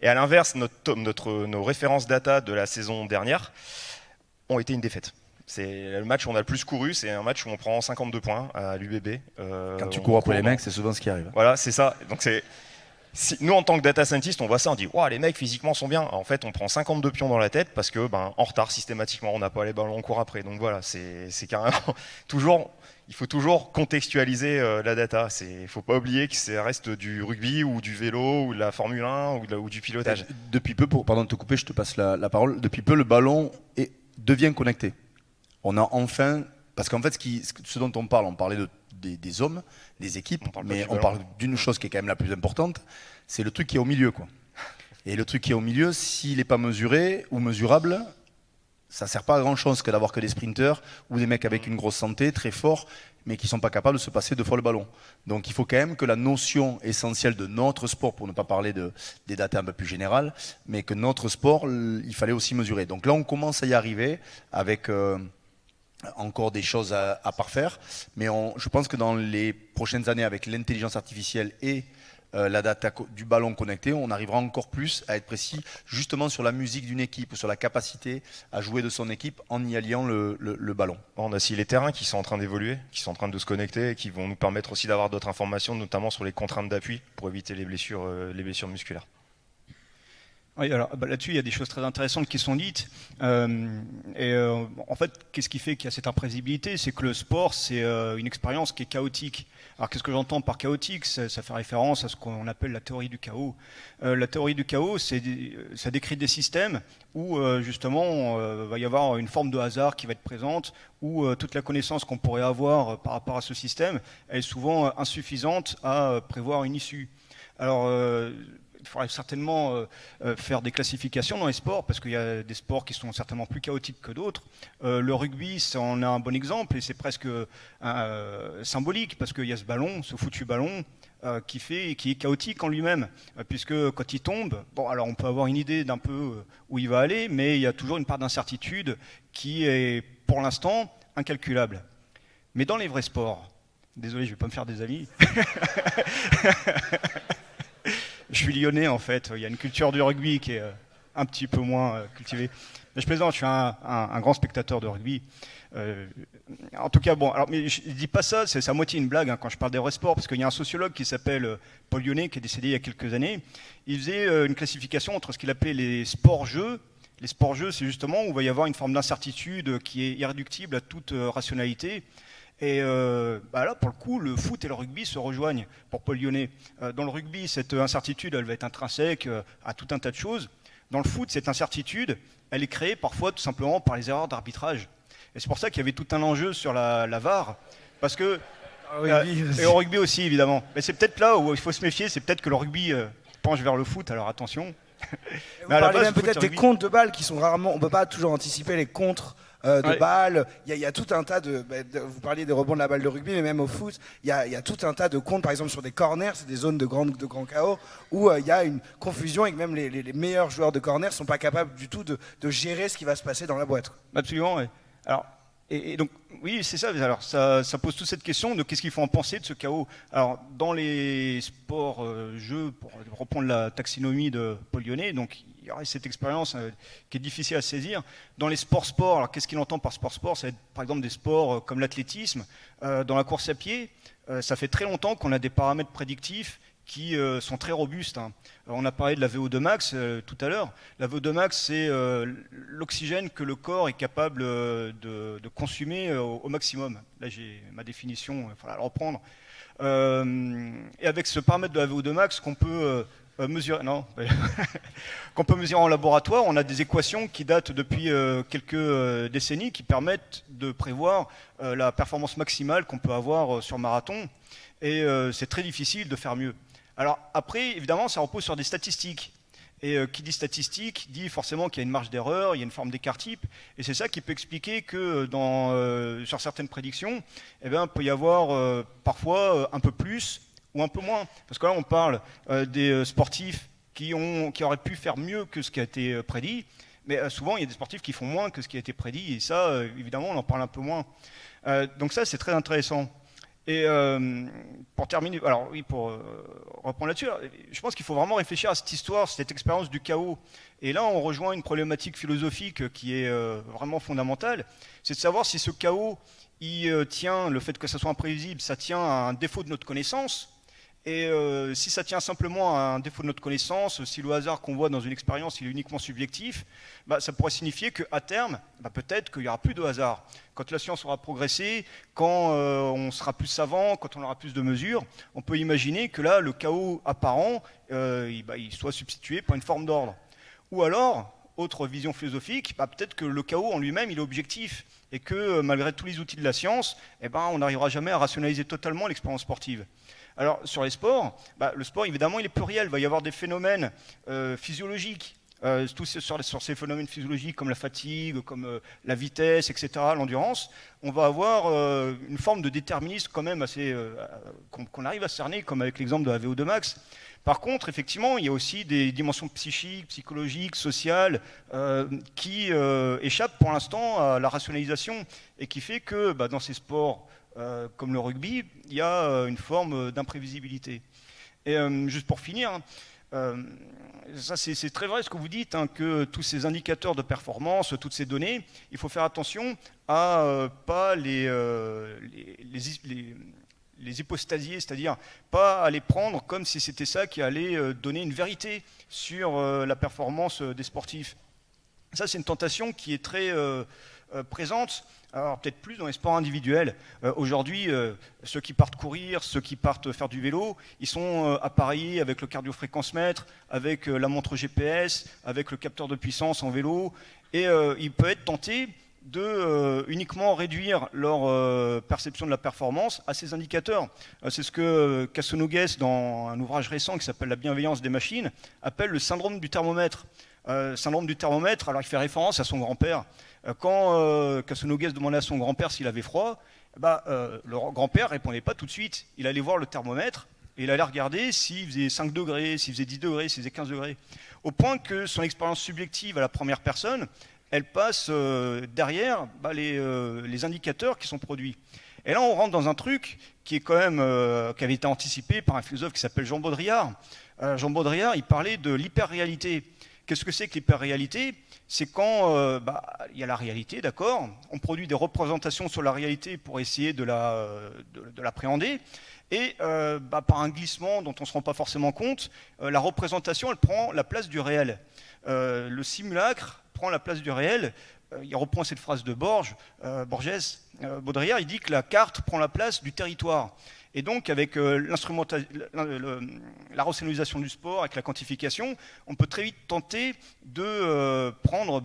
Et à l'inverse, nos références data de la saison dernière ont été une défaite. C'est le match où on a le plus couru, c'est un match où on prend 52 points à l'UBB. Quand tu cours après les mecs, c'est souvent ce qui arrive. Voilà, c'est ça. Donc nous, en tant que data scientist, on voit ça, on dit wow, les mecs physiquement sont bien. En fait, on prend 52 pions dans la tête parce que en retard systématiquement, on n'a pas les ballons, on court après. Donc voilà, c'est carrément toujours. Il faut toujours contextualiser la data. Il ne faut pas oublier que ça reste du rugby ou du vélo ou de la Formule 1 ou du pilotage. Depuis peu, pardon de te couper, je te passe la parole. Depuis peu, le ballon devient connecté. On a enfin, parce qu'en fait, ce dont on parlait des hommes, des équipes, mais on parle d'une chose qui est quand même la plus importante, c'est le truc qui est au milieu, quoi. Et le truc qui est au milieu, s'il n'est pas mesuré ou mesurable, ça ne sert pas à grand chose que d'avoir que des sprinters ou des mecs avec une grosse santé, très forts, mais qui ne sont pas capables de se passer 2 fois le ballon. Donc il faut quand même que la notion essentielle de notre sport, pour ne pas parler des datas un peu plus générales, mais que notre sport, il fallait aussi mesurer. Donc là, on commence à y arriver avec encore des choses à parfaire, mais je pense que dans les prochaines années, avec l'intelligence artificielle et la data du ballon connecté, on arrivera encore plus à être précis justement sur la musique d'une équipe ou sur la capacité à jouer de son équipe en y alliant le ballon. On a aussi les terrains qui sont en train d'évoluer, qui sont en train de se connecter et qui vont nous permettre aussi d'avoir d'autres informations, notamment sur les contraintes d'appui pour éviter les blessures musculaires. Oui, alors là-dessus, il y a des choses très intéressantes qui sont dites. En fait, qu'est-ce qui fait qu'il y a cette imprévisibilité? C'est que le sport, c'est une expérience qui est chaotique. Alors, qu'est-ce que j'entends par chaotique? Ça fait référence à ce qu'on appelle la théorie du chaos. La théorie du chaos, ça décrit des systèmes où, justement, va y avoir une forme de hasard qui va être présente, où toute la connaissance qu'on pourrait avoir par rapport à ce système est souvent insuffisante à prévoir une issue. Alors, il faudrait certainement faire des classifications dans les sports, parce qu'il y a des sports qui sont certainement plus chaotiques que d'autres. Le rugby, ça en a un bon exemple, et c'est presque symbolique, parce qu'il y a ce ballon, ce foutu ballon, qui est chaotique en lui-même, puisque quand il tombe, bon, alors on peut avoir une idée d'un peu où il va aller, mais il y a toujours une part d'incertitude qui est, pour l'instant, incalculable. Mais dans les vrais sports, désolé, je ne vais pas me faire des amis. Je suis lyonnais en fait, il y a une culture du rugby qui est un petit peu moins cultivée. Mais je plaisante, je suis un grand spectateur de rugby. En tout cas, bon, alors, mais je ne dis pas ça, c'est à moitié une blague quand je parle des vrais sports, parce qu'il y a un sociologue qui s'appelle Paul Lyonnais, qui est décédé il y a quelques années. Il faisait une classification entre ce qu'il appelait les sports-jeux. Les sports-jeux, c'est justement où il va y avoir une forme d'incertitude qui est irréductible à toute rationalité. Et là, pour le coup, le foot et le rugby se rejoignent pour Paul Lyonnais. Dans le rugby, cette incertitude, elle va être intrinsèque à tout un tas de choses. Dans le foot, cette incertitude, elle est créée parfois tout simplement par les erreurs d'arbitrage. Et c'est pour ça qu'il y avait tout un enjeu sur la VAR, parce que et au rugby aussi, évidemment. Mais c'est peut-être là où il faut se méfier, c'est peut-être que le rugby penche vers le foot, alors attention. Vous parlez même peut-être des contres de balles qui sont rarement, on ne peut pas toujours anticiper les contres de balles. Il y a tout un tas vous parliez des rebonds de la balle de rugby, mais même au foot, il y a tout un tas de contres, par exemple sur des corners, c'est des zones de grand chaos, où il y a une confusion et que même les meilleurs joueurs de corner ne sont pas capables du tout de gérer ce qui va se passer dans la boîte. Absolument, oui. Alors, et donc, oui, c'est ça. Alors, ça pose toute cette question de qu'est-ce qu'il faut en penser de ce chaos. Alors, dans les sports jeux, pour reprendre la taxinomie de Paul Lyonnais, donc il y aurait cette expérience qui est difficile à saisir. Dans les sports, alors qu'est-ce qu'il entend par sport? Ça va être par exemple des sports comme l'athlétisme. Dans la course à pied, ça fait très longtemps qu'on a des paramètres prédictifs qui sont très robustes. On a parlé de la VO2 max tout à l'heure. La VO2 max, c'est l'oxygène que le corps est capable de consommer au maximum. Là, j'ai ma définition, il faudra la reprendre. Et avec ce paramètre de la VO2 max qu'on peut mesurer, qu'on peut mesurer en laboratoire, on a des équations qui datent depuis quelques décennies qui permettent de prévoir la performance maximale qu'on peut avoir sur marathon. Et c'est très difficile de faire mieux. Alors après, évidemment, ça repose sur des statistiques. Et qui dit statistique dit forcément qu'il y a une marge d'erreur, il y a une forme d'écart type. Et c'est ça qui peut expliquer que sur certaines prédictions, il peut y avoir parfois un peu plus ou un peu moins. Parce que là, on parle des sportifs qui auraient pu faire mieux que ce qui a été prédit. Mais souvent, il y a des sportifs qui font moins que ce qui a été prédit. Et ça, évidemment, on en parle un peu moins. Donc ça, c'est très intéressant. Et pour terminer, alors oui, pour reprendre là-dessus, je pense qu'il faut vraiment réfléchir à cette histoire, cette expérience du chaos. Et là, on rejoint une problématique philosophique qui est vraiment fondamentale, c'est de savoir si ce chaos, il tient, le fait que ça soit imprévisible, ça tient à un défaut de notre connaissance. Et si ça tient simplement à un défaut de notre connaissance, si le hasard qu'on voit dans une expérience il est uniquement subjectif, bah, ça pourrait signifier qu'à terme, bah, peut-être qu'il n'y aura plus de hasard. Quand la science aura progressé, quand on sera plus savant, quand on aura plus de mesures, on peut imaginer que là, le chaos apparent, il soit substitué par une forme d'ordre. Ou alors, autre vision philosophique, bah, peut-être que le chaos en lui-même, il est objectif, et que malgré tous les outils de la science, eh ben, on n'arrivera jamais à rationaliser totalement l'expérience sportive. Alors, sur les sports, bah, le sport, évidemment, il est pluriel. Il va y avoir des phénomènes physiologiques. Sur ces phénomènes physiologiques comme la fatigue, comme la vitesse, etc., l'endurance, on va avoir une forme de déterminisme quand même assez qu'on arrive à cerner, comme avec l'exemple de la VO2 max. Par contre, effectivement, il y a aussi des dimensions psychiques, psychologiques, sociales, qui échappent pour l'instant à la rationalisation et qui fait que bah, dans ces sports comme le rugby, il y a une forme d'imprévisibilité. Et juste pour finir, ça c'est très vrai ce que vous dites, hein, que tous ces indicateurs de performance, toutes ces données, il faut faire attention à pas les hypostasier, c'est-à-dire pas à les prendre comme si c'était ça qui allait donner une vérité sur la performance des sportifs. Ça, c'est une tentation qui est très présente, alors peut-être plus dans les sports individuels. Aujourd'hui, ceux qui partent courir, ceux qui partent faire du vélo, ils sont appareillés avec le cardiofréquencemètre, avec la montre GPS, avec le capteur de puissance en vélo, et ils peuvent être tentés de uniquement réduire leur perception de la performance à ces indicateurs. C'est ce que Cassonogues, dans un ouvrage récent qui s'appelle « La bienveillance des machines », appelle le syndrome du thermomètre. Syndrome du thermomètre, alors il fait référence à son grand-père. Quand Cassonogues demandait à son grand-père s'il avait froid, le grand-père ne répondait pas tout de suite. Il allait voir le thermomètre et il allait regarder s'il faisait 5 degrés, s'il faisait 10 degrés, s'il faisait 15 degrés. Au point que son expérience subjective à la première personne, elle passe derrière les indicateurs qui sont produits. Et là, on rentre dans un truc qui est quand même qui avait été anticipé par un philosophe qui s'appelle Jean Baudrillard. Jean Baudrillard, il parlait de l'hyper-réalité. Qu'est-ce que c'est que l'hyper-réalité? C'est quand il y a la réalité, d'accord, on produit des représentations sur la réalité pour essayer de l'appréhender, et par un glissement dont on ne se rend pas forcément compte, la représentation, elle prend la place du réel. Le simulacre prend la place du réel. Il reprend cette phrase de Borges, Baudrillard, il dit que la carte prend la place du territoire. Et donc, avec la rationalisation du sport, avec la quantification, on peut très vite tenter de prendre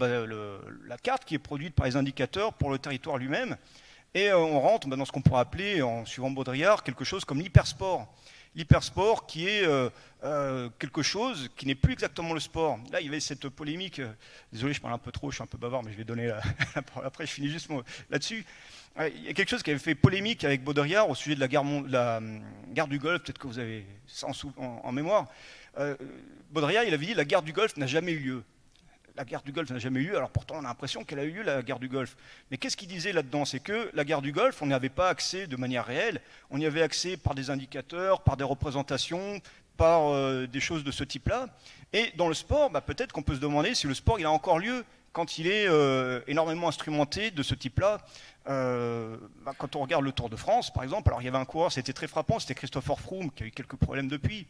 la carte qui est produite par les indicateurs pour le territoire lui-même. Et on rentre dans ce qu'on pourrait appeler, en suivant Baudrillard, quelque chose comme l'hypersport. L'hypersport qui est quelque chose qui n'est plus exactement le sport. Là, il y avait cette polémique, désolé, je parle un peu trop, je suis un peu bavard, mais je vais donner la parole après, je finis juste là-dessus. Il y a quelque chose qui avait fait polémique avec Baudrillard au sujet de la guerre du Golfe, peut-être que vous avez ça en mémoire. Baudrillard, il avait dit que la guerre du Golfe n'a jamais eu lieu. La guerre du Golfe n'a jamais eu lieu, alors pourtant on a l'impression qu'elle a eu lieu, la guerre du Golfe. Mais qu'est-ce qu'il disait là-dedans? C'est que la guerre du Golfe, on n'y avait pas accès de manière réelle, on y avait accès par des indicateurs, par des représentations, par des choses de ce type-là. Et dans le sport, peut-être qu'on peut se demander si le sport il a encore lieu quand il est énormément instrumenté de ce type-là. Quand on regarde le Tour de France, par exemple, alors il y avait un coureur, c'était très frappant, c'était Christopher Froome, qui a eu quelques problèmes depuis.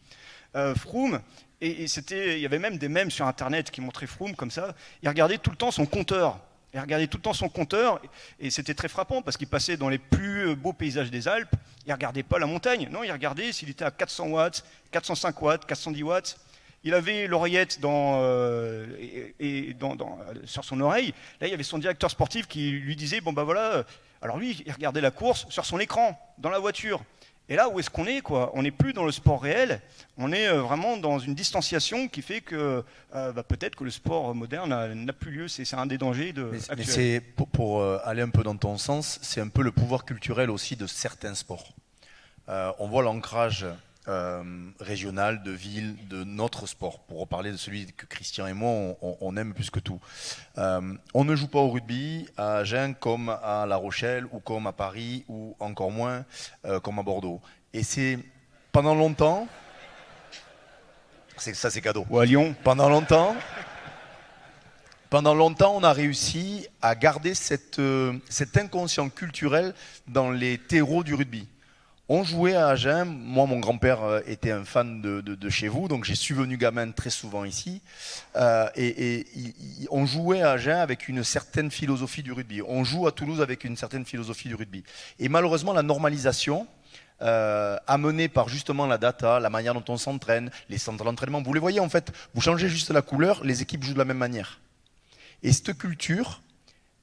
Froome, et il y avait même des mèmes sur Internet qui montraient Froome comme ça, il regardait tout le temps son compteur. Et c'était très frappant parce qu'il passait dans les plus beaux paysages des Alpes, il ne regardait pas la montagne, non, il regardait s'il était à 400 watts, 405 watts, 410 watts. Il avait l'oreillette sur son oreille. Là, il y avait son directeur sportif qui lui disait, alors lui, il regardait la course sur son écran, dans la voiture. Et là, où est-ce qu'on est, quoi? On n'est plus dans le sport réel, on est vraiment dans une distanciation qui fait que peut-être que le sport moderne n'a plus lieu. C'est un des dangers actuels. Mais c'est, pour aller un peu dans ton sens, c'est un peu le pouvoir culturel aussi de certains sports. On voit l'ancrage régional, de ville, de notre sport, pour reparler de celui que Christian et moi, on aime plus que tout. On ne joue pas au rugby à Agen comme à La Rochelle, ou comme à Paris, ou encore moins comme à Bordeaux. Et c'est pendant longtemps... Ça c'est cadeau. Ou à Lyon. Pendant longtemps, on a réussi à garder cet inconscient culturel dans les terreaux du rugby. On jouait à Agen, moi mon grand-père était un fan de chez vous, donc j'ai suis venu gamin très souvent ici, on jouait à Agen avec une certaine philosophie du rugby. On joue à Toulouse avec une certaine philosophie du rugby. Et malheureusement la normalisation, amenée par justement la data, la manière dont on s'entraîne, les centres d'entraînement, vous les voyez en fait, vous changez juste la couleur, les équipes jouent de la même manière. Et cette culture,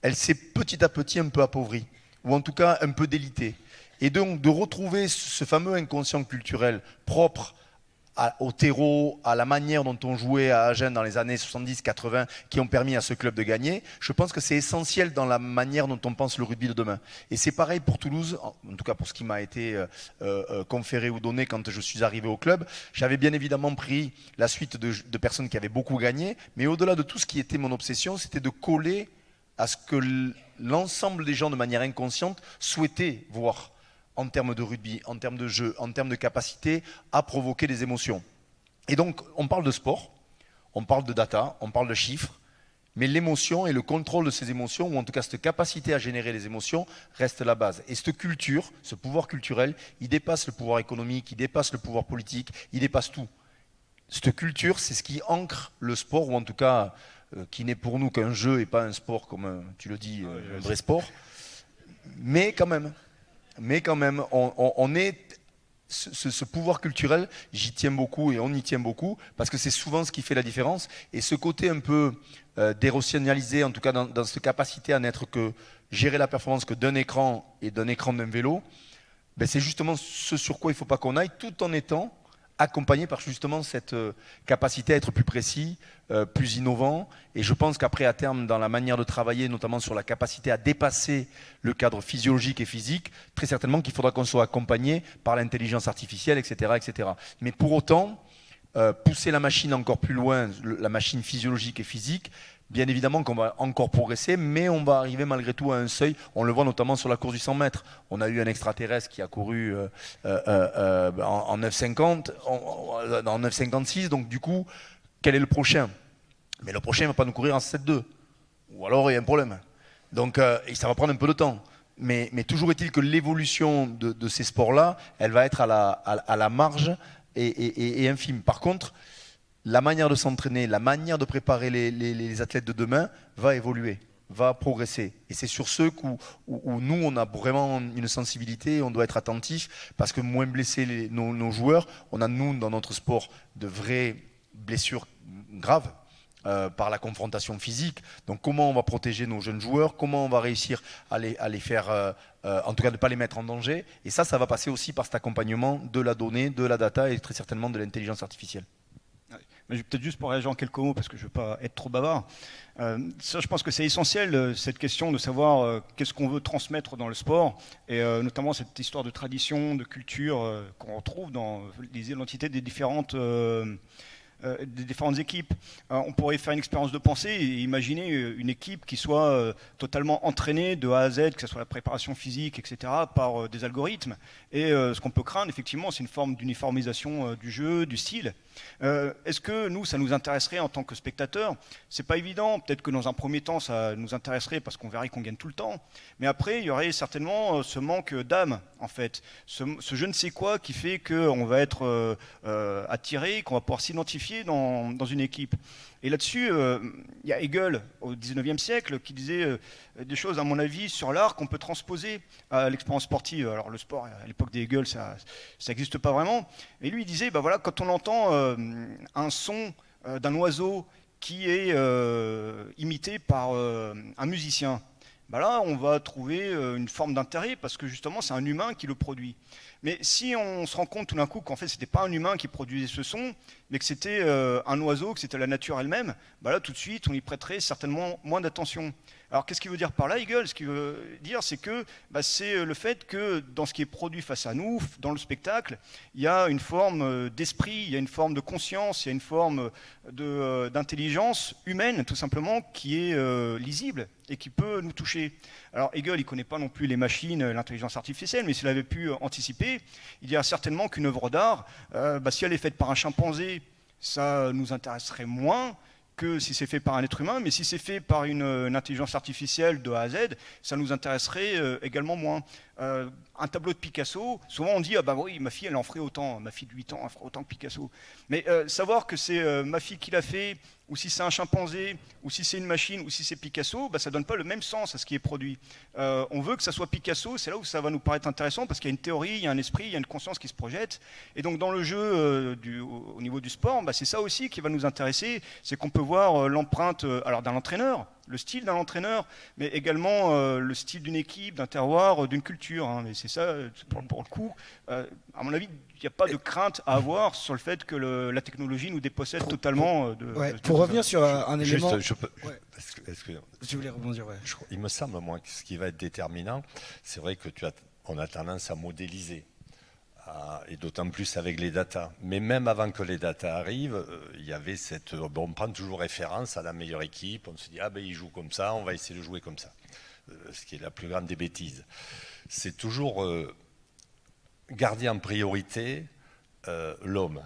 elle s'est petit à petit un peu appauvrie, ou en tout cas un peu délitée. Et donc de retrouver ce fameux inconscient culturel propre au terreau, à la manière dont on jouait à Agen dans les années 70-80 qui ont permis à ce club de gagner, je pense que c'est essentiel dans la manière dont on pense le rugby de demain. Et c'est pareil pour Toulouse, en tout cas pour ce qui m'a été conféré ou donné quand je suis arrivé au club. J'avais bien évidemment pris la suite de personnes qui avaient beaucoup gagné, mais au-delà de tout, ce qui était mon obsession, c'était de coller à ce que l'ensemble des gens de manière inconsciente souhaitaient voir en termes de rugby, en termes de jeu, en termes de capacité à provoquer des émotions. Et donc, on parle de sport, on parle de data, on parle de chiffres, mais l'émotion et le contrôle de ces émotions, ou en tout cas cette capacité à générer les émotions, reste la base. Et cette culture, ce pouvoir culturel, il dépasse le pouvoir économique, il dépasse le pouvoir politique, il dépasse tout. Cette culture, c'est ce qui ancre le sport, ou en tout cas, qui n'est pour nous qu'un jeu et pas un sport, comme tu le dis, un vrai sport. Mais quand même, on est ce pouvoir culturel, j'y tiens beaucoup et on y tient beaucoup, parce que c'est souvent ce qui fait la différence. Et ce côté un peu dérationalisé, en tout cas dans cette capacité à n'être que gérer la performance que d'un écran et d'un écran d'un vélo, ben c'est justement ce sur quoi il ne faut pas qu'on aille, tout en étant accompagné par justement cette capacité à être plus précis, plus innovant. Et je pense qu'après, à terme, dans la manière de travailler, notamment sur la capacité à dépasser le cadre physiologique et physique, très certainement qu'il faudra qu'on soit accompagné par l'intelligence artificielle, etc., etc. Mais pour autant, pousser la machine encore plus loin, la machine physiologique et physique, bien évidemment qu'on va encore progresser, mais on va arriver malgré tout à un seuil. On le voit notamment sur la course du 100 mètres. On a eu un extraterrestre qui a couru en 9,50, en 9,56. Donc du coup, quel est le prochain? Mais le prochain ne va pas nous courir en 7,2. Ou alors il y a un problème. Donc et ça va prendre un peu de temps. Mais toujours est-il que l'évolution de ces sports-là, elle va être à la marge et infime. Par contre, la manière de s'entraîner, la manière de préparer les athlètes de demain va évoluer, va progresser. Et c'est sur ceux où nous, on a vraiment une sensibilité, on doit être attentif, parce que moins blesser nos joueurs, on a, nous, dans notre sport, de vraies blessures graves par la confrontation physique. Donc comment on va protéger nos jeunes joueurs, comment on va réussir à les faire, en tout cas de ne pas les mettre en danger. Et ça va passer aussi par cet accompagnement de la donnée, de la data et très certainement de l'intelligence artificielle. Peut-être juste pour réagir en quelques mots, parce que je ne veux pas être trop bavard. Ça, je pense que c'est essentiel, cette question de savoir qu'est-ce qu'on veut transmettre dans le sport, et notamment cette histoire de tradition, de culture qu'on retrouve dans les identités des différentes équipes. On pourrait faire une expérience de pensée et imaginer une équipe qui soit totalement entraînée de A à Z, que ce soit la préparation physique, etc., par des algorithmes. Et ce qu'on peut craindre, effectivement, c'est une forme d'uniformisation du jeu, du style. Est-ce que nous, ça nous intéresserait en tant que spectateurs? C'est pas évident. Peut-être que dans un premier temps, ça nous intéresserait parce qu'on verrait qu'on gagne tout le temps. Mais après, il y aurait certainement ce manque d'âme, en fait. Ce je ne sais quoi qui fait qu'on va être attiré, qu'on va pouvoir s'identifier dans une équipe. Et là-dessus, il y a Hegel, au XIXe siècle, qui disait des choses, à mon avis, sur l'art qu'on peut transposer à l'expérience sportive. Alors le sport, à l'époque des Hegel, ça n'existe pas vraiment. Et lui, il disait, bah voilà, quand on entend un son d'un oiseau qui est imité par un musicien, bah là, on va trouver une forme d'intérêt parce que justement, c'est un humain qui le produit. Mais si on se rend compte tout d'un coup qu'en fait, c'était pas un humain qui produisait ce son, mais que c'était un oiseau, que c'était la nature elle-même, bah là, tout de suite, on y prêterait certainement moins d'attention. Alors qu'est-ce qu'il veut dire par là, Eagle? Ce qu'il veut dire, c'est que c'est le fait que dans ce qui est produit face à nous, dans le spectacle, il y a une forme d'esprit, il y a une forme de conscience, il y a une forme d'intelligence humaine, tout simplement, qui est lisible et qui peut nous toucher. Alors Hegel, il ne connaît pas non plus les machines, l'intelligence artificielle, mais s'il avait pu anticiper, il dirait certainement qu'une œuvre d'art, si elle est faite par un chimpanzé, ça nous intéresserait moins que si c'est fait par un être humain, mais si c'est fait par une intelligence artificielle de A à Z, ça nous intéresserait également moins. Un tableau de Picasso, souvent on dit « Ah bah oui, ma fille elle en ferait autant, ma fille de 8 ans elle ferait autant que Picasso ». Mais savoir que c'est ma fille qui l'a fait, ou si c'est un chimpanzé, ou si c'est une machine, ou si c'est Picasso, ça ne donne pas le même sens à ce qui est produit. On veut que ça soit Picasso, c'est là où ça va nous paraître intéressant, parce qu'il y a une théorie, il y a un esprit, il y a une conscience qui se projette. Et donc dans le jeu, au niveau du sport, c'est ça aussi qui va nous intéresser, c'est qu'on peut voir l'empreinte d'un entraîneur, le style d'un entraîneur, mais également le style d'une équipe, d'un terroir, d'une culture. Mais c'est ça, pour le coup, à mon avis, il n'y a pas de crainte à avoir sur le fait que la technologie nous dépossède totalement pour revenir sur un élément... Juste, Je voulais rebondir, il me semble, moi, que ce qui va être déterminant, c'est vrai que on a tendance à modéliser. Et d'autant plus avec les datas. Mais même avant que les datas arrivent, il y avait on prend toujours référence à la meilleure équipe, on se dit, il joue comme ça, on va essayer de jouer comme ça. Ce qui est la plus grande des bêtises. C'est toujours garder en priorité l'homme.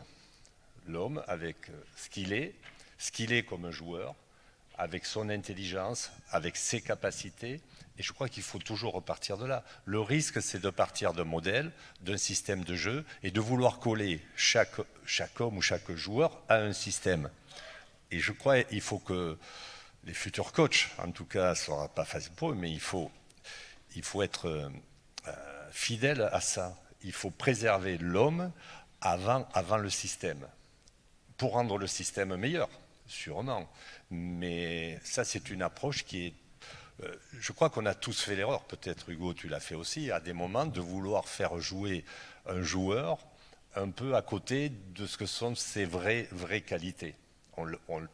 L'homme avec ce qu'il est comme joueur, avec son intelligence, avec ses capacités. Et je crois qu'il faut toujours repartir de là. Le risque, c'est de partir d'un modèle, d'un système de jeu, et de vouloir coller chaque homme ou chaque joueur à un système. Et je crois qu'il faut que les futurs coachs, en tout cas, ce ne sera pas facile pour eux, mais il faut être fidèle à ça. Il faut préserver l'homme avant le système, pour rendre le système meilleur, sûrement. Mais ça, c'est une approche qui est... Je crois qu'on a tous fait l'erreur, peut-être Hugo, tu l'as fait aussi, à des moments, de vouloir faire jouer un joueur un peu à côté de ce que sont ses vraies qualités.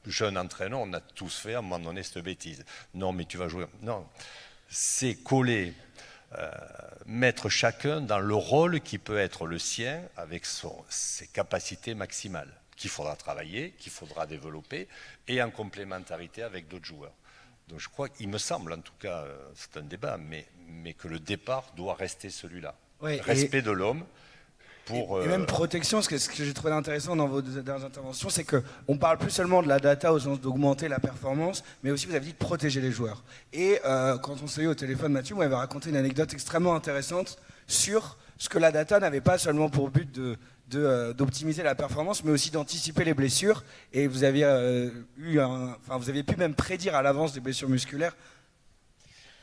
Jeune entraîneur, on a tous fait à un moment donné cette bêtise. Non, mais tu vas jouer... Non, c'est coller, mettre chacun dans le rôle qui peut être le sien avec ses capacités maximales, qu'il faudra travailler, qu'il faudra développer, et en complémentarité avec d'autres joueurs. Donc je crois qu'il me semble, en tout cas, c'est un débat, mais que le départ doit rester celui-là. Oui, respect de l'homme. Et même protection, ce que j'ai trouvé intéressant dans vos dernières interventions, c'est qu'on parle plus seulement de la data au sens d'augmenter la performance, mais aussi vous avez dit de protéger les joueurs. Et quand on s'est eu au téléphone, Mathieu m'avait raconté une anecdote extrêmement intéressante sur ce que la data n'avait pas seulement pour but d'optimiser la performance, mais aussi d'anticiper les blessures. Et vous aviez vous aviez pu même prédire à l'avance des blessures musculaires.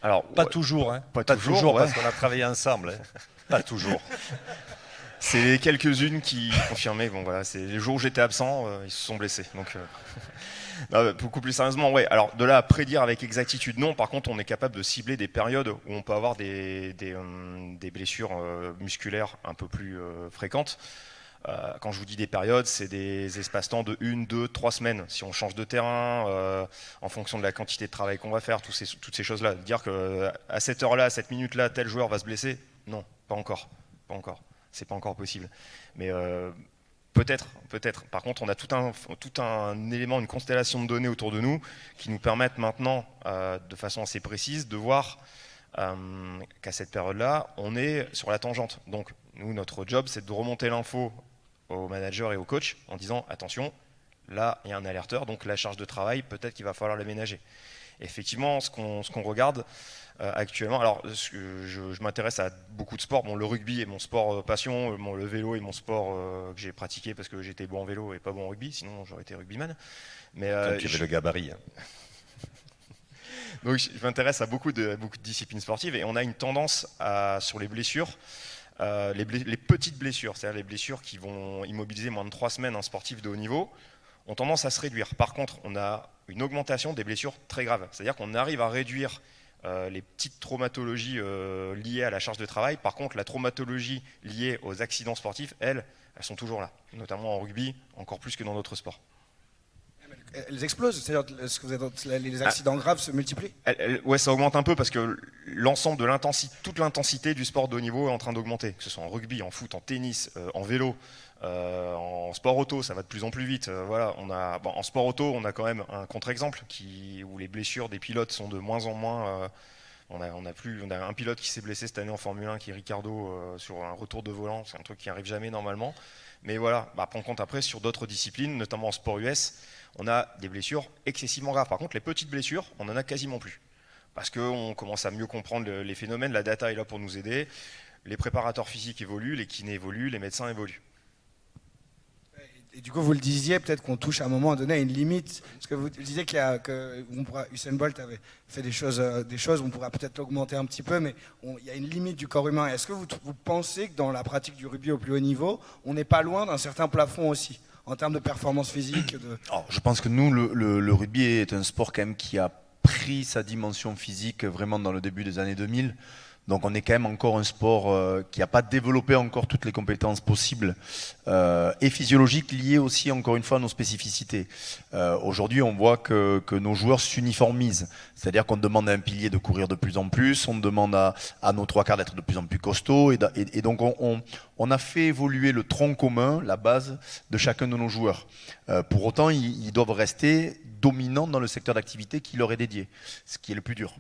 Alors pas toujours, hein. Pas toujours parce qu'on a travaillé ensemble. Hein. Pas toujours. C'est quelques-unes qui confirmaient. Bon voilà, c'est les jours où j'étais absent, ils se sont blessés. Donc beaucoup plus sérieusement, ouais. Alors de là à prédire avec exactitude, non. Par contre, on est capable de cibler des périodes où on peut avoir des blessures musculaires un peu plus fréquentes. Quand je vous dis des périodes, c'est des espaces-temps de 1, 2, 3 semaines. Si on change de terrain, en fonction de la quantité de travail qu'on va faire, toutes ces choses-là. Dire qu'à cette heure-là, à cette minute-là, tel joueur va se blesser, non, pas encore. C'est pas encore possible. Mais peut-être. Par contre, on a tout un élément, une constellation de données autour de nous qui nous permettent maintenant, de façon assez précise, de voir qu'à cette période-là, on est sur la tangente. Donc, nous, notre job, c'est de remonter l'info aux managers et aux coachs en disant attention, là, il y a un alerteur, donc la charge de travail, peut-être qu'il va falloir l'aménager. Effectivement, ce qu'on regarde actuellement, alors je m'intéresse à beaucoup de sports. Bon, le rugby est mon sport passion, le vélo est mon sport que j'ai pratiqué parce que j'étais bon en vélo et pas bon en rugby, sinon j'aurais été rugbyman. Mais tu avais le gabarit. Hein. Donc je m'intéresse à beaucoup de disciplines sportives et on a une tendance sur les blessures. Les petites blessures, c'est-à-dire les blessures qui vont immobiliser moins de 3 semaines un sportif de haut niveau, ont tendance à se réduire. Par contre, on a une augmentation des blessures très graves. C'est-à-dire qu'on arrive à réduire les petites traumatologies liées à la charge de travail. Par contre, la traumatologie liée aux accidents sportifs, elles sont toujours là, notamment en rugby, encore plus que dans d'autres sports. Elles explosent, c'est-à-dire ce que vous êtes, les accidents graves se multiplient. Ouais, ça augmente un peu parce que l'ensemble de toute l'intensité du sport de haut niveau est en train d'augmenter, que ce soit en rugby, en foot, en tennis, en vélo, en sport auto, ça va de plus en plus vite. Voilà, en sport auto, on a quand même un contre-exemple où les blessures des pilotes sont de moins en moins. On a un pilote qui s'est blessé cette année en Formule 1, qui est Ricciardo, sur un retour de volant. C'est un truc qui arrive jamais normalement. Mais voilà, prends compte après sur d'autres disciplines, notamment en sport US, on a des blessures excessivement graves. Par contre, les petites blessures, on en a quasiment plus. Parce qu'on commence à mieux comprendre les phénomènes, la data est là pour nous aider, les préparateurs physiques évoluent, les kinés évoluent, les médecins évoluent. Et du coup, vous le disiez, peut-être qu'on touche à un moment donné à une limite. Parce que vous disiez Usain Bolt avait fait des choses, on pourra peut-être l'augmenter un petit peu, mais il y a une limite du corps humain. Est-ce que vous pensez que dans la pratique du rugby au plus haut niveau, on n'est pas loin d'un certain plafond aussi, en termes de performance physique Alors, je pense que nous, le rugby est un sport quand même qui a pris sa dimension physique vraiment dans le début des années 2000. Donc on est quand même encore un sport qui n'a pas développé encore toutes les compétences possibles et physiologiques liées aussi encore une fois à nos spécificités. Aujourd'hui on voit que nos joueurs s'uniformisent, c'est-à-dire qu'on demande à un pilier de courir de plus en plus, on demande à nos trois quarts d'être de plus en plus costauds et donc on a fait évoluer le tronc commun, la base de chacun de nos joueurs. Pour autant ils doivent rester dominants dans le secteur d'activité qui leur est dédié, ce qui est le plus dur.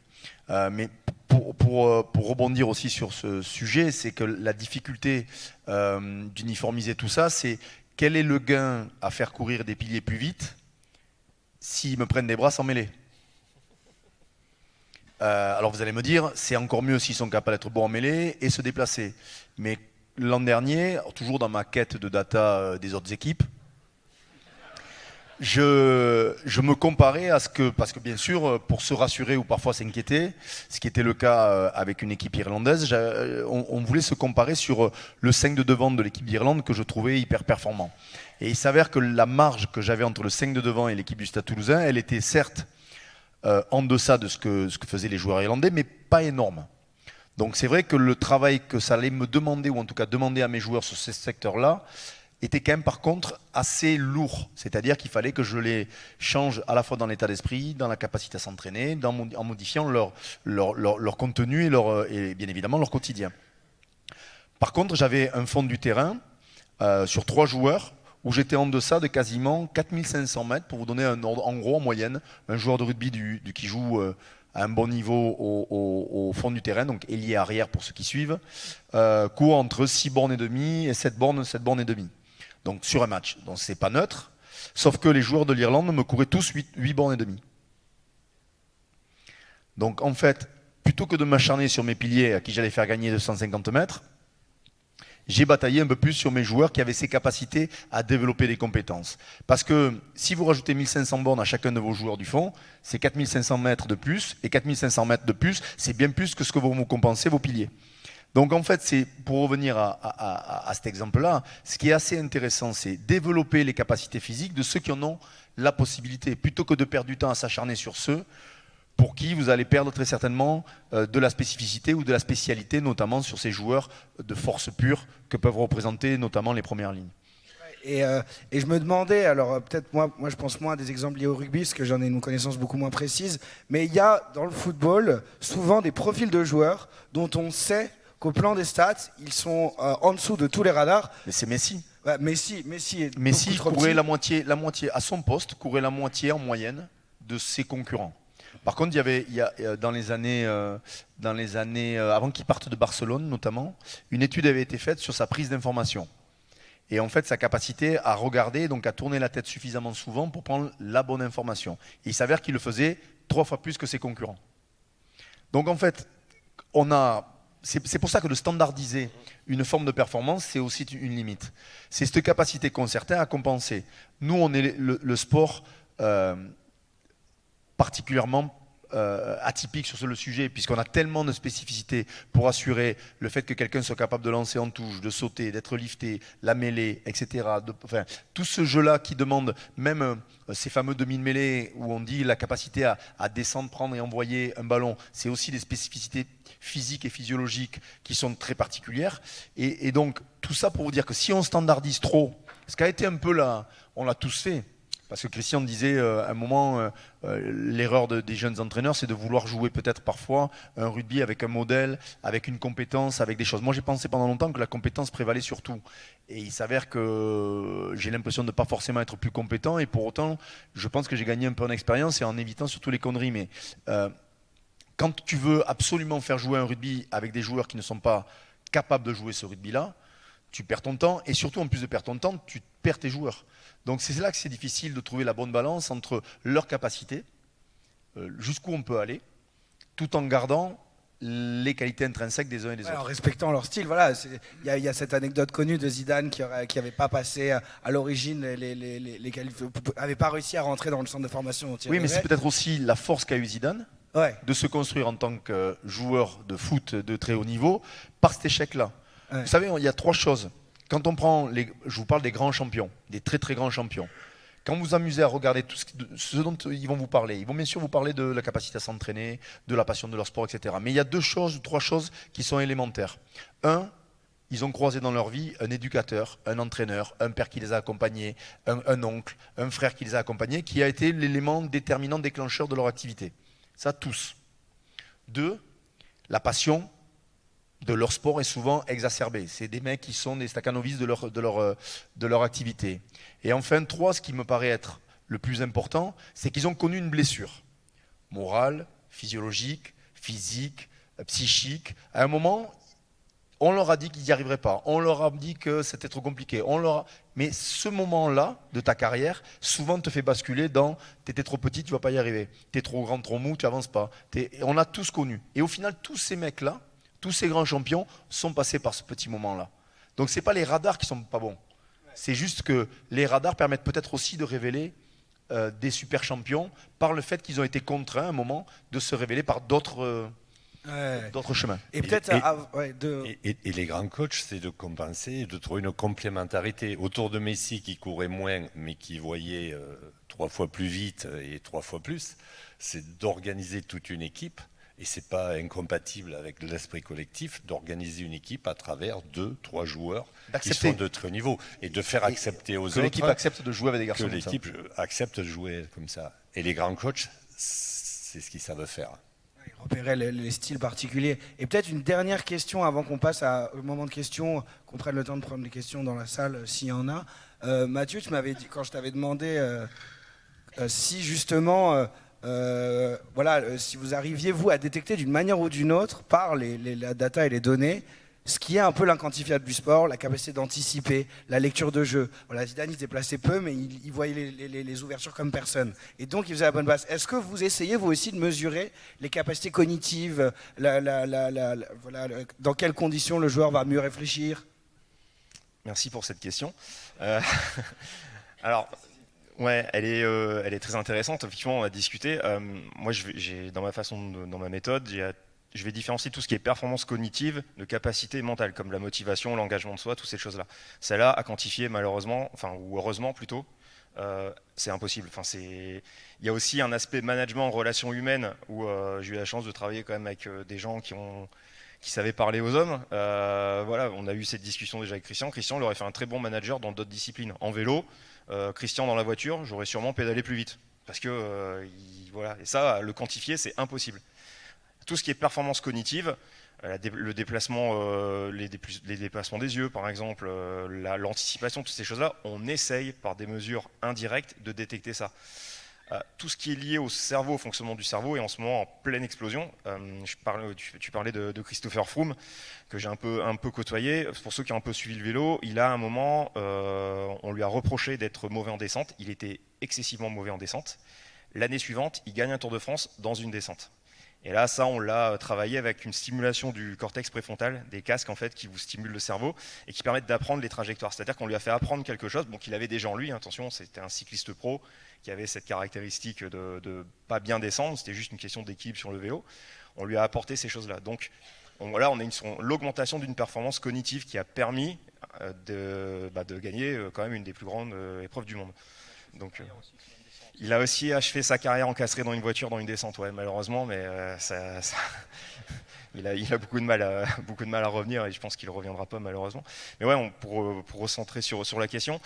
Mais pour rebondir aussi sur ce sujet, c'est que la difficulté d'uniformiser tout ça, c'est quel est le gain à faire courir des piliers plus vite s'ils me prennent des bras sans mêler. Alors vous allez me dire, c'est encore mieux s'ils sont capables d'être bons en mêlée et se déplacer. Mais l'an dernier, toujours dans ma quête de data des autres équipes, je me comparais à parce que bien sûr, pour se rassurer ou parfois s'inquiéter, ce qui était le cas avec une équipe irlandaise, on voulait se comparer sur le 5 de devant de l'équipe d'Irlande que je trouvais hyper performant. Et il s'avère que la marge que j'avais entre le 5 de devant et l'équipe du Stade Toulousain, elle était certes en deçà de ce que faisaient les joueurs irlandais, mais pas énorme. Donc c'est vrai que le travail que ça allait me demander, ou en tout cas demander à mes joueurs sur ce secteur-là, était quand même par contre assez lourd. C'est-à-dire qu'il fallait que je les change à la fois dans l'état d'esprit, dans la capacité à s'entraîner, en modifiant leur contenu et bien évidemment leur quotidien. Par contre, j'avais un fond du terrain sur 3 joueurs où j'étais en deçà de quasiment 4500 mètres, pour vous donner un ordre, en gros, en moyenne, un joueur de rugby qui joue à un bon niveau au fond du terrain, donc ailier arrière pour ceux qui suivent, court entre 6 bornes et demie et 7 bornes et demie. Donc sur un match, donc c'est pas neutre, sauf que les joueurs de l'Irlande me couraient tous 8 bornes et demie. Donc en fait, plutôt que de m'acharner sur mes piliers à qui j'allais faire gagner 250 mètres, j'ai bataillé un peu plus sur mes joueurs qui avaient ces capacités à développer des compétences. Parce que si vous rajoutez 1500 bornes à chacun de vos joueurs du fond, c'est 4500 mètres de plus, et 4500 mètres de plus, c'est bien plus que ce que vont vous compenser vos piliers. Donc en fait, c'est pour revenir à cet exemple-là, ce qui est assez intéressant, c'est développer les capacités physiques de ceux qui en ont la possibilité, plutôt que de perdre du temps à s'acharner sur ceux pour qui vous allez perdre très certainement de la spécificité ou de la spécialité, notamment sur ces joueurs de force pure que peuvent représenter notamment les premières lignes. Et je me demandais, alors peut-être moi je pense moins à des exemples liés au rugby, parce que j'en ai une connaissance beaucoup moins précise, mais il y a dans le football souvent des profils de joueurs dont on sait qu'au plan des stats, ils sont en dessous de tous les radars. Mais c'est Messi. Ouais, Messi courait la moitié, à son poste, courait la moitié en moyenne de ses concurrents. Par contre, il y a dans les années avant qu'il parte de Barcelone notamment, une étude avait été faite sur sa prise d'information. Et en fait, sa capacité à regarder, donc à tourner la tête suffisamment souvent pour prendre la bonne information. Et il s'avère qu'il le faisait 3 fois plus que ses concurrents. Donc en fait, c'est pour ça que de standardiser une forme de performance, c'est aussi une limite. C'est cette capacité qu'ont certains à compenser. Nous, on est le sport particulièrement atypique sur le sujet, puisqu'on a tellement de spécificités pour assurer le fait que quelqu'un soit capable de lancer en touche, de sauter, d'être lifté, la mêlée, etc. Tout ce jeu-là qui demande même ces fameux demi-mêlées où on dit la capacité à descendre, prendre et envoyer un ballon, c'est aussi des spécificités physiques et physiologiques qui sont très particulières. Et donc, tout ça pour vous dire que si on standardise trop, ce qui a été un peu là, on l'a tous fait, Parce que Christian disait à un moment, l'erreur des jeunes entraîneurs, c'est de vouloir jouer peut-être parfois un rugby avec un modèle, avec une compétence, avec des choses. Moi, j'ai pensé pendant longtemps que la compétence prévalait sur tout. Et il s'avère que j'ai l'impression de ne pas forcément être plus compétent. Et pour autant, je pense que j'ai gagné un peu en expérience et en évitant surtout les conneries. Mais quand tu veux absolument faire jouer un rugby avec des joueurs qui ne sont pas capables de jouer ce rugby-là, tu perds ton temps, et surtout en plus de perdre ton temps, tu perds tes joueurs. Donc c'est là que c'est difficile de trouver la bonne balance entre leur capacité, jusqu'où on peut aller, tout en gardant les qualités intrinsèques des uns et des autres. En respectant leur style, voilà. Il y a cette anecdote connue de Zidane qui n'avait pas passé à l'origine, n'avait pas réussi à rentrer dans le centre de formation dont il Oui, mais rêvait. c'est peut-être aussi la force qu'a eu Zidane, Ouais. de se construire en tant que joueur de foot de très haut niveau, par cet échec-là. Ouais. Vous savez, il y a 3 choses. Quand on prend, je vous parle des grands champions, des très très grands champions. Quand vous vous amusez à regarder tout ce dont ils vont vous parler, ils vont bien sûr vous parler de la capacité à s'entraîner, de la passion de leur sport, etc. Mais il y a 2 choses, 3 choses qui sont élémentaires. Un, ils ont croisé dans leur vie un éducateur, un entraîneur, un père qui les a accompagnés, un oncle, un frère qui les a accompagnés, qui a été l'élément déterminant, déclencheur de leur activité. Ça, tous. 2, la passion de leur sport est souvent exacerbée. C'est des mecs qui sont des staccanovis de leur activité. Et enfin, 3, ce qui me paraît être le plus important, c'est qu'ils ont connu une blessure morale, physiologique, physique, psychique. À un moment, on leur a dit qu'ils n'y arriveraient pas. On leur a dit que c'était trop compliqué. Mais ce moment-là de ta carrière, souvent te fait basculer dans « t'étais trop petit, tu ne vas pas y arriver. T'es trop grand, trop mou, tu n'avances pas. » On a tous connu. Et au final, tous ces mecs-là, tous ces grands champions sont passés par ce petit moment-là. Donc ce n'est pas les radars qui ne sont pas bons. C'est juste que les radars permettent peut-être aussi de révéler des super champions par le fait qu'ils ont été contraints à un moment de se révéler par d'autres chemins. Et peut-être... Et les grands coachs, c'est de compenser et de trouver une complémentarité. Autour de Messi qui courait moins mais qui voyait 3 fois plus vite et 3 fois plus, c'est d'organiser toute une équipe. Et ce n'est pas incompatible avec l'esprit collectif d'organiser une équipe à travers 2, 3 joueurs qui sont de très haut niveau et de faire accepter aux autres que l'équipe accepte de jouer avec des garçons que l'équipe accepte de jouer comme ça. Et les grands coachs, c'est ce qu'ils savent faire. Ils repéraient les styles particuliers. Et peut-être une dernière question avant qu'on passe au moment de questions, qu'on prenne le temps de prendre les questions dans la salle s'il y en a. Mathieu, tu m'avais dit, quand je t'avais demandé si justement... si vous arriviez, vous, à détecter d'une manière ou d'une autre, par la data et les données, ce qui est un peu l'inquantifiable du sport, la capacité d'anticiper, la lecture de jeu. Voilà, Zidane, il se déplaçait peu, mais il voyait les ouvertures comme personne. Et donc, il faisait la bonne passe. Est-ce que vous essayez, vous aussi, de mesurer les capacités cognitives, dans quelles conditions le joueur va mieux réfléchir? Merci pour cette question. Alors... Ouais, elle est très intéressante. Effectivement, on a discuté. Moi, dans ma dans ma méthode, je vais différencier tout ce qui est performance cognitive de capacité mentale, comme la motivation, l'engagement de soi, toutes ces choses-là. Celle-là, à quantifier, malheureusement, ou heureusement plutôt, c'est impossible. Il y a aussi un aspect management, relations humaines, où j'ai eu la chance de travailler quand même avec des gens qui savaient parler aux hommes. On a eu cette discussion déjà avec Christian. Christian, il aurait fait un très bon manager dans d'autres disciplines. En vélo, Christian dans la voiture, j'aurais sûrement pédalé plus vite. Parce que, et ça, le quantifier, c'est impossible. Tout ce qui est performance cognitive, le déplacement, les déplacements des yeux, par exemple, l'anticipation, toutes ces choses-là, on essaye par des mesures indirectes de détecter ça. Tout ce qui est lié au cerveau, au fonctionnement du cerveau, est en ce moment en pleine explosion. Tu parlais de Christopher Froome, que j'ai un peu côtoyé. Pour ceux qui ont un peu suivi le vélo, il a un moment, on lui a reproché d'être mauvais en descente. Il était excessivement mauvais en descente. L'année suivante, il gagne un Tour de France dans une descente. Et là, ça, on l'a travaillé avec une stimulation du cortex préfrontal, des casques en fait qui vous stimulent le cerveau et qui permettent d'apprendre les trajectoires. C'est-à-dire qu'on lui a fait apprendre quelque chose, qu'il avait déjà en lui. Attention, c'était un cycliste pro qui avait cette caractéristique de pas bien descendre. C'était juste une question d'équilibre sur le vélo. On lui a apporté ces choses-là. Donc on a l'augmentation d'une performance cognitive qui a permis de gagner quand même une des plus grandes épreuves du monde. Donc il a aussi achevé sa carrière encastré dans une voiture, dans une descente, ouais, malheureusement, mais il a beaucoup de mal à revenir et je pense qu'il ne reviendra pas malheureusement. Mais ouais, pour recentrer sur la question,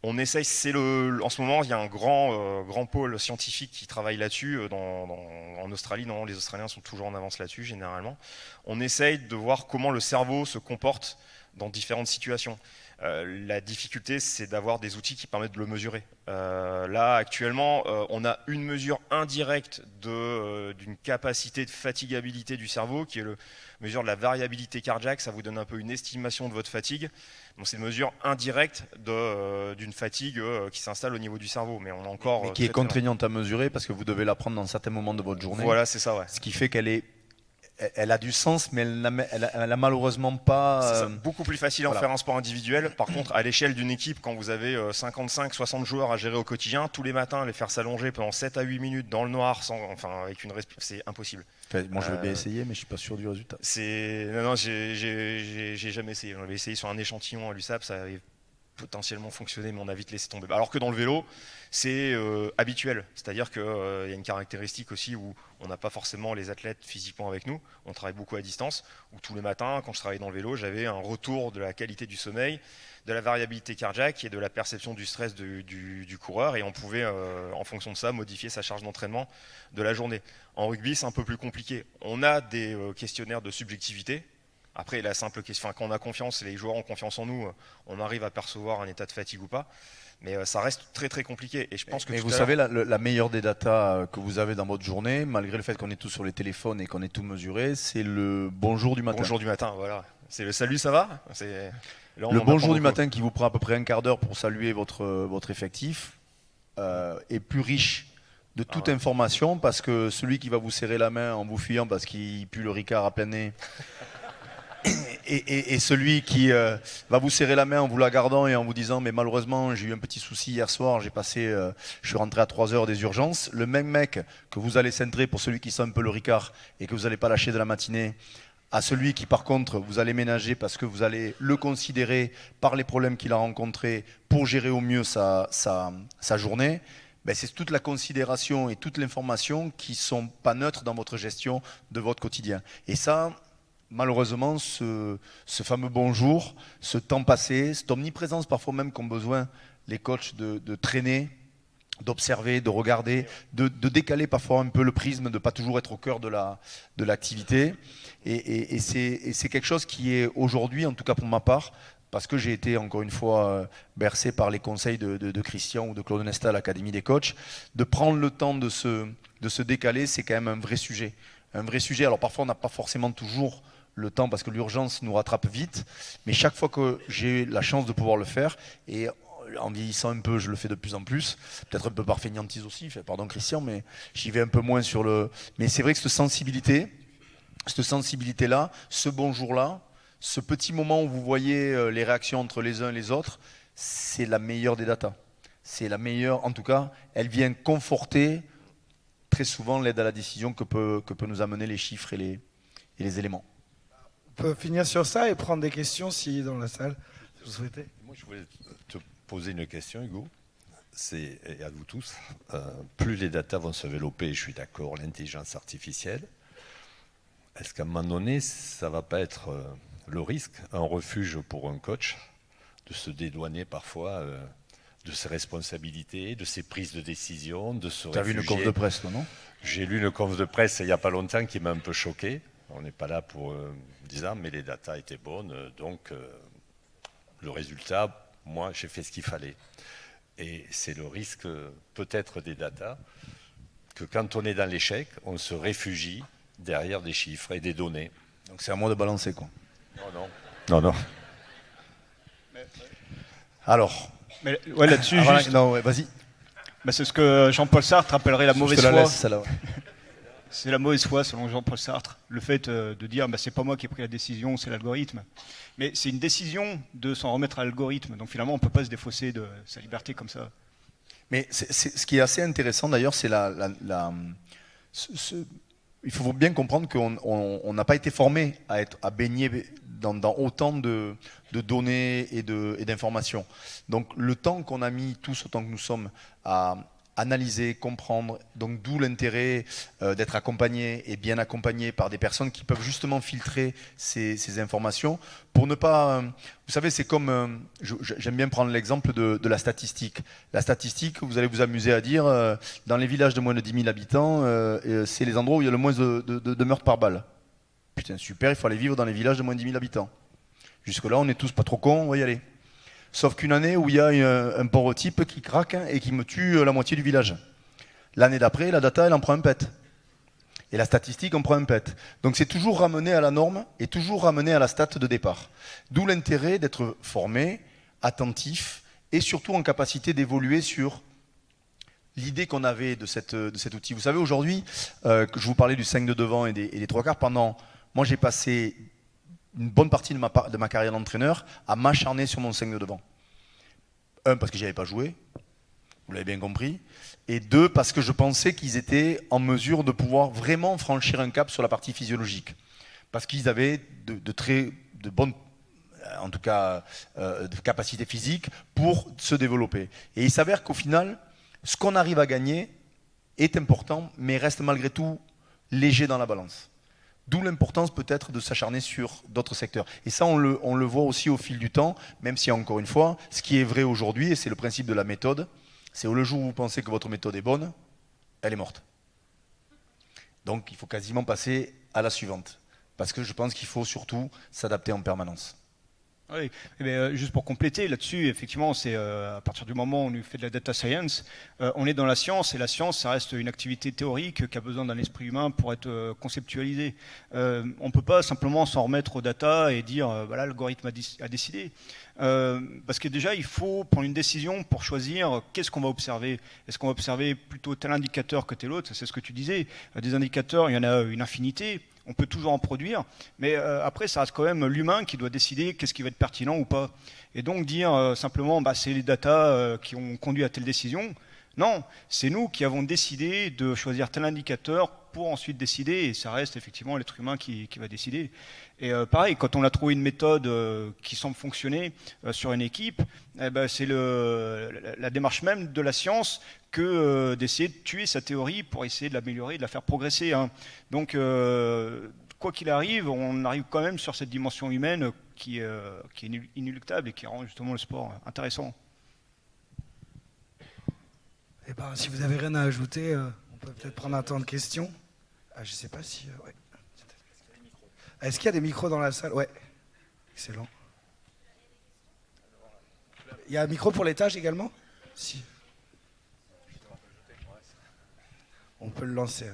On essaye, en ce moment, il y a un grand pôle scientifique qui travaille là-dessus. En Australie, non, les Australiens sont toujours en avance là-dessus, généralement. On essaye de voir comment le cerveau se comporte dans différentes situations. La difficulté, c'est d'avoir des outils qui permettent de le mesurer. Là, actuellement, on a une mesure indirecte d'une capacité de fatigabilité du cerveau, qui est la mesure de la variabilité cardiaque. Ça vous donne un peu une estimation de votre fatigue. Donc, c'est une mesure indirecte d'une fatigue qui s'installe au niveau du cerveau. Mais on a encore. Mais qui est contraignante à mesurer parce que vous devez la prendre dans certains moments de votre journée. Voilà, c'est ça, ouais. Ce qui fait elle a du sens, mais elle a malheureusement pas. C'est beaucoup plus facile à en faire un sport individuel. Par contre, à l'échelle d'une équipe, quand vous avez 55-60 joueurs à gérer au quotidien, tous les matins, les faire s'allonger pendant 7 à 8 minutes dans le noir, avec une c'est impossible. Moi, je vais bien essayer, mais je suis pas sûr du résultat. Non, j'ai jamais essayé. J'avais essayé sur un échantillon à l'USAP, ça avait potentiellement fonctionné, mais on a vite laissé tomber. Alors que dans le vélo, c'est habituel. C'est-à-dire qu'il y a une caractéristique aussi où on n'a pas forcément les athlètes physiquement avec nous. On travaille beaucoup à distance. Où tous les matins, quand je travaillais dans le vélo, j'avais un retour de la qualité du sommeil, de la variabilité cardiaque et de la perception du stress du coureur. Et on pouvait, en fonction de ça, modifier sa charge d'entraînement de la journée. En rugby, c'est un peu plus compliqué. On a des questionnaires de subjectivité. Après, la simple question, quand on a confiance, les joueurs ont confiance en nous, on arrive à percevoir un état de fatigue ou pas. Mais ça reste très très compliqué. Et je pense que vous savez, la meilleure des datas que vous avez dans votre journée, malgré le fait qu'on est tous sur les téléphones et qu'on est tout mesuré, c'est le bonjour du matin. Bonjour du matin, voilà. C'est le salut, ça va? Le bonjour du matin qui vous prend à peu près un quart d'heure pour saluer votre effectif est plus riche de toute information parce que celui qui va vous serrer la main en vous fuyant parce qu'il pue le Ricard à plein nez et celui qui va vous serrer la main en vous la gardant et en vous disant mais malheureusement j'ai eu un petit souci hier soir, je suis rentré à 3 heures des urgences, le même mec que vous allez centrer pour celui qui sent un peu le Ricard et que vous n'allez pas lâcher de la matinée, à celui qui par contre vous allez ménager parce que vous allez le considérer par les problèmes qu'il a rencontrés pour gérer au mieux sa journée. Ben c'est toute la considération et toute l'information qui ne sont pas neutres dans votre gestion de votre quotidien. Et ça, malheureusement, ce fameux bonjour, ce temps passé, cette omniprésence parfois même qu'ont besoin les coachs de traîner, d'observer, de regarder, de décaler parfois un peu le prisme, de ne pas toujours être au cœur de l'activité. Et c'est quelque chose qui est aujourd'hui, en tout cas pour ma part, parce que j'ai été encore une fois bercé par les conseils de Christian ou de Claude Nesta à l'Académie des coachs, de prendre le temps de se décaler, c'est quand même un vrai sujet. Un vrai sujet. Alors parfois on n'a pas forcément toujours le temps parce que l'urgence nous rattrape vite, mais chaque fois que j'ai la chance de pouvoir le faire, et en vieillissant un peu, je le fais de plus en plus, peut-être un peu par fainéantise aussi, pardon Christian, mais j'y vais un peu moins sur le... Mais c'est vrai que cette sensibilité-là, ce bonjour-là, ce petit moment où vous voyez les réactions entre les uns et les autres, c'est la meilleure des datas. C'est la meilleure, en tout cas, elle vient conforter très souvent l'aide à la décision que peut nous amener les chiffres et les éléments. On peut finir sur ça et prendre des questions si dans la salle vous souhaitez. Moi, je voulais te poser une question, Hugo. Et à vous tous. Plus les datas vont se développer, je suis d'accord, l'intelligence artificielle, est-ce qu'à un moment donné, ça ne va pas être le risque, un refuge pour un coach, de se dédouaner parfois de ses responsabilités, de ses prises de décision, de se réfugier. Tu as vu une conf de presse, non? J'ai lu une conf de presse il n'y a pas longtemps qui m'a un peu choqué. On n'est pas là pour dire mais les datas étaient bonnes, donc le résultat, moi j'ai fait ce qu'il fallait. Et c'est le risque peut-être des datas, que quand on est dans l'échec, on se réfugie derrière des chiffres et des données. Donc c'est à moi de balancer quoi. Non. Alors. Mais ouais, là-dessus, vas-y. Bah, c'est ce que Jean-Paul Sartre appellerait la mauvaise foi. Celle-là, ouais. C'est la mauvaise foi, selon Jean-Paul Sartre. Le fait de dire, bah, c'est pas moi qui ai pris la décision, c'est l'algorithme. Mais c'est une décision de s'en remettre à l'algorithme. Donc finalement, on ne peut pas se défausser de sa liberté comme ça. Mais ce qui est assez intéressant d'ailleurs, c'est il faut bien comprendre qu'on n'a pas été formé à baigner dans autant de données et d'informations. Donc le temps qu'on a mis tous, autant que nous sommes, à analyser, comprendre. Donc d'où l'intérêt d'être accompagné et bien accompagné par des personnes qui peuvent justement filtrer ces informations pour ne pas... vous savez, c'est comme... j'aime bien prendre l'exemple de la statistique. La statistique, vous allez vous amuser à dire, dans les villages de moins de 10 000 habitants, c'est les endroits où il y a le moins de meurtres par balle. Putain, super, il faut aller vivre dans les villages de moins de 10 000 habitants. Jusque-là, on est tous pas trop cons, on va y aller. Sauf qu'une année où il y a un pauvre type qui craque et qui me tue la moitié du village. L'année d'après, la data, elle en prend un pet. Et la statistique en prend un pet. Donc c'est toujours ramené à la norme et toujours ramené à la stat de départ. D'où l'intérêt d'être formé, attentif et surtout en capacité d'évoluer sur l'idée qu'on avait de cet outil. Vous savez, aujourd'hui, que je vous parlais du 5 de devant et des 3/4, moi j'ai passé une bonne partie de ma carrière d'entraîneur à m'acharner sur mon 5 de devant. 1, parce que j'y avais pas joué, vous l'avez bien compris, et 2, parce que je pensais qu'ils étaient en mesure de pouvoir vraiment franchir un cap sur la partie physiologique. Parce qu'ils avaient de bonnes, en tout cas, de capacités physiques pour se développer. Et il s'avère qu'au final, ce qu'on arrive à gagner est important, mais reste malgré tout léger dans la balance. D'où l'importance peut-être de s'acharner sur d'autres secteurs. Et ça, on le voit aussi au fil du temps, même si encore une fois, ce qui est vrai aujourd'hui, et c'est le principe de la méthode, c'est le jour où vous pensez que votre méthode est bonne, elle est morte. Donc il faut quasiment passer à la suivante. Parce que je pense qu'il faut surtout s'adapter en permanence. Oui, juste pour compléter là-dessus, effectivement, c'est à partir du moment où on fait de la data science, on est dans la science, et la science, ça reste une activité théorique qui a besoin d'un esprit humain pour être conceptualisée. On ne peut pas simplement s'en remettre aux data et dire, voilà, l'algorithme a décidé. Parce que déjà, il faut prendre une décision pour choisir qu'est-ce qu'on va observer. Est-ce qu'on va observer plutôt tel indicateur que tel autre? C'est ce que tu disais. Des indicateurs, il y en a une infinité. On peut toujours en produire, mais après, ça reste quand même l'humain qui doit décider qu'est-ce qui va être pertinent ou pas. Et donc dire simplement, c'est les data qui ont conduit à telle décision. Non, c'est nous qui avons décidé de choisir tel indicateur pour ensuite décider, et ça reste effectivement l'être humain qui va décider. Et pareil, quand on a trouvé une méthode qui semble fonctionner sur une équipe, c'est la démarche même de la science que d'essayer de tuer sa théorie pour essayer de l'améliorer, de la faire progresser. Hein. Donc, quoi qu'il arrive, on arrive quand même sur cette dimension humaine qui est inéluctable et qui rend justement le sport intéressant. Eh ben, si vous n'avez rien à ajouter, on peut peut-être prendre un temps de questions. Je ne sais pas si... ouais. Est-ce qu'il y a des micros dans la salle? Ouais. Excellent. Il y a un micro pour l'étage également? Si. On peut le lancer.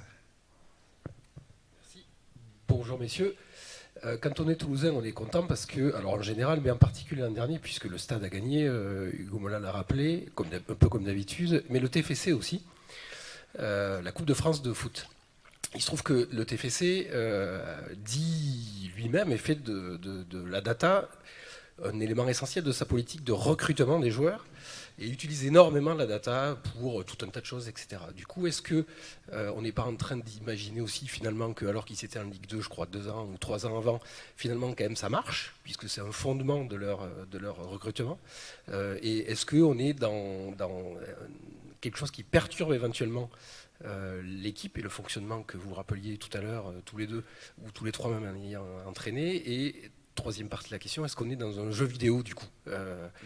Merci. Bonjour messieurs. Quand on est toulousain, on est content parce que, alors en général, mais en particulier l'an dernier, puisque le stade a gagné, Hugo Mola l'a rappelé, un peu comme d'habitude, mais le TFC aussi, la Coupe de France de foot. Il se trouve que le TFC dit lui-même et fait de la data un élément essentiel de sa politique de recrutement des joueurs et utilise énormément la data pour tout un tas de choses, etc. Du coup, est-ce que on n'est pas en train d'imaginer aussi finalement que, alors qu'ils étaient en Ligue 2, je crois 2 ans ou 3 ans avant, finalement quand même ça marche, puisque c'est un fondement de leur recrutement. Et est-ce qu'on est dans quelque chose qui perturbe éventuellement l'équipe et le fonctionnement que vous rappeliez tout à l'heure, tous les deux, ou tous les trois même en ayant entraîné? Et troisième partie de la question, est-ce qu'on est dans un jeu vidéo du coup?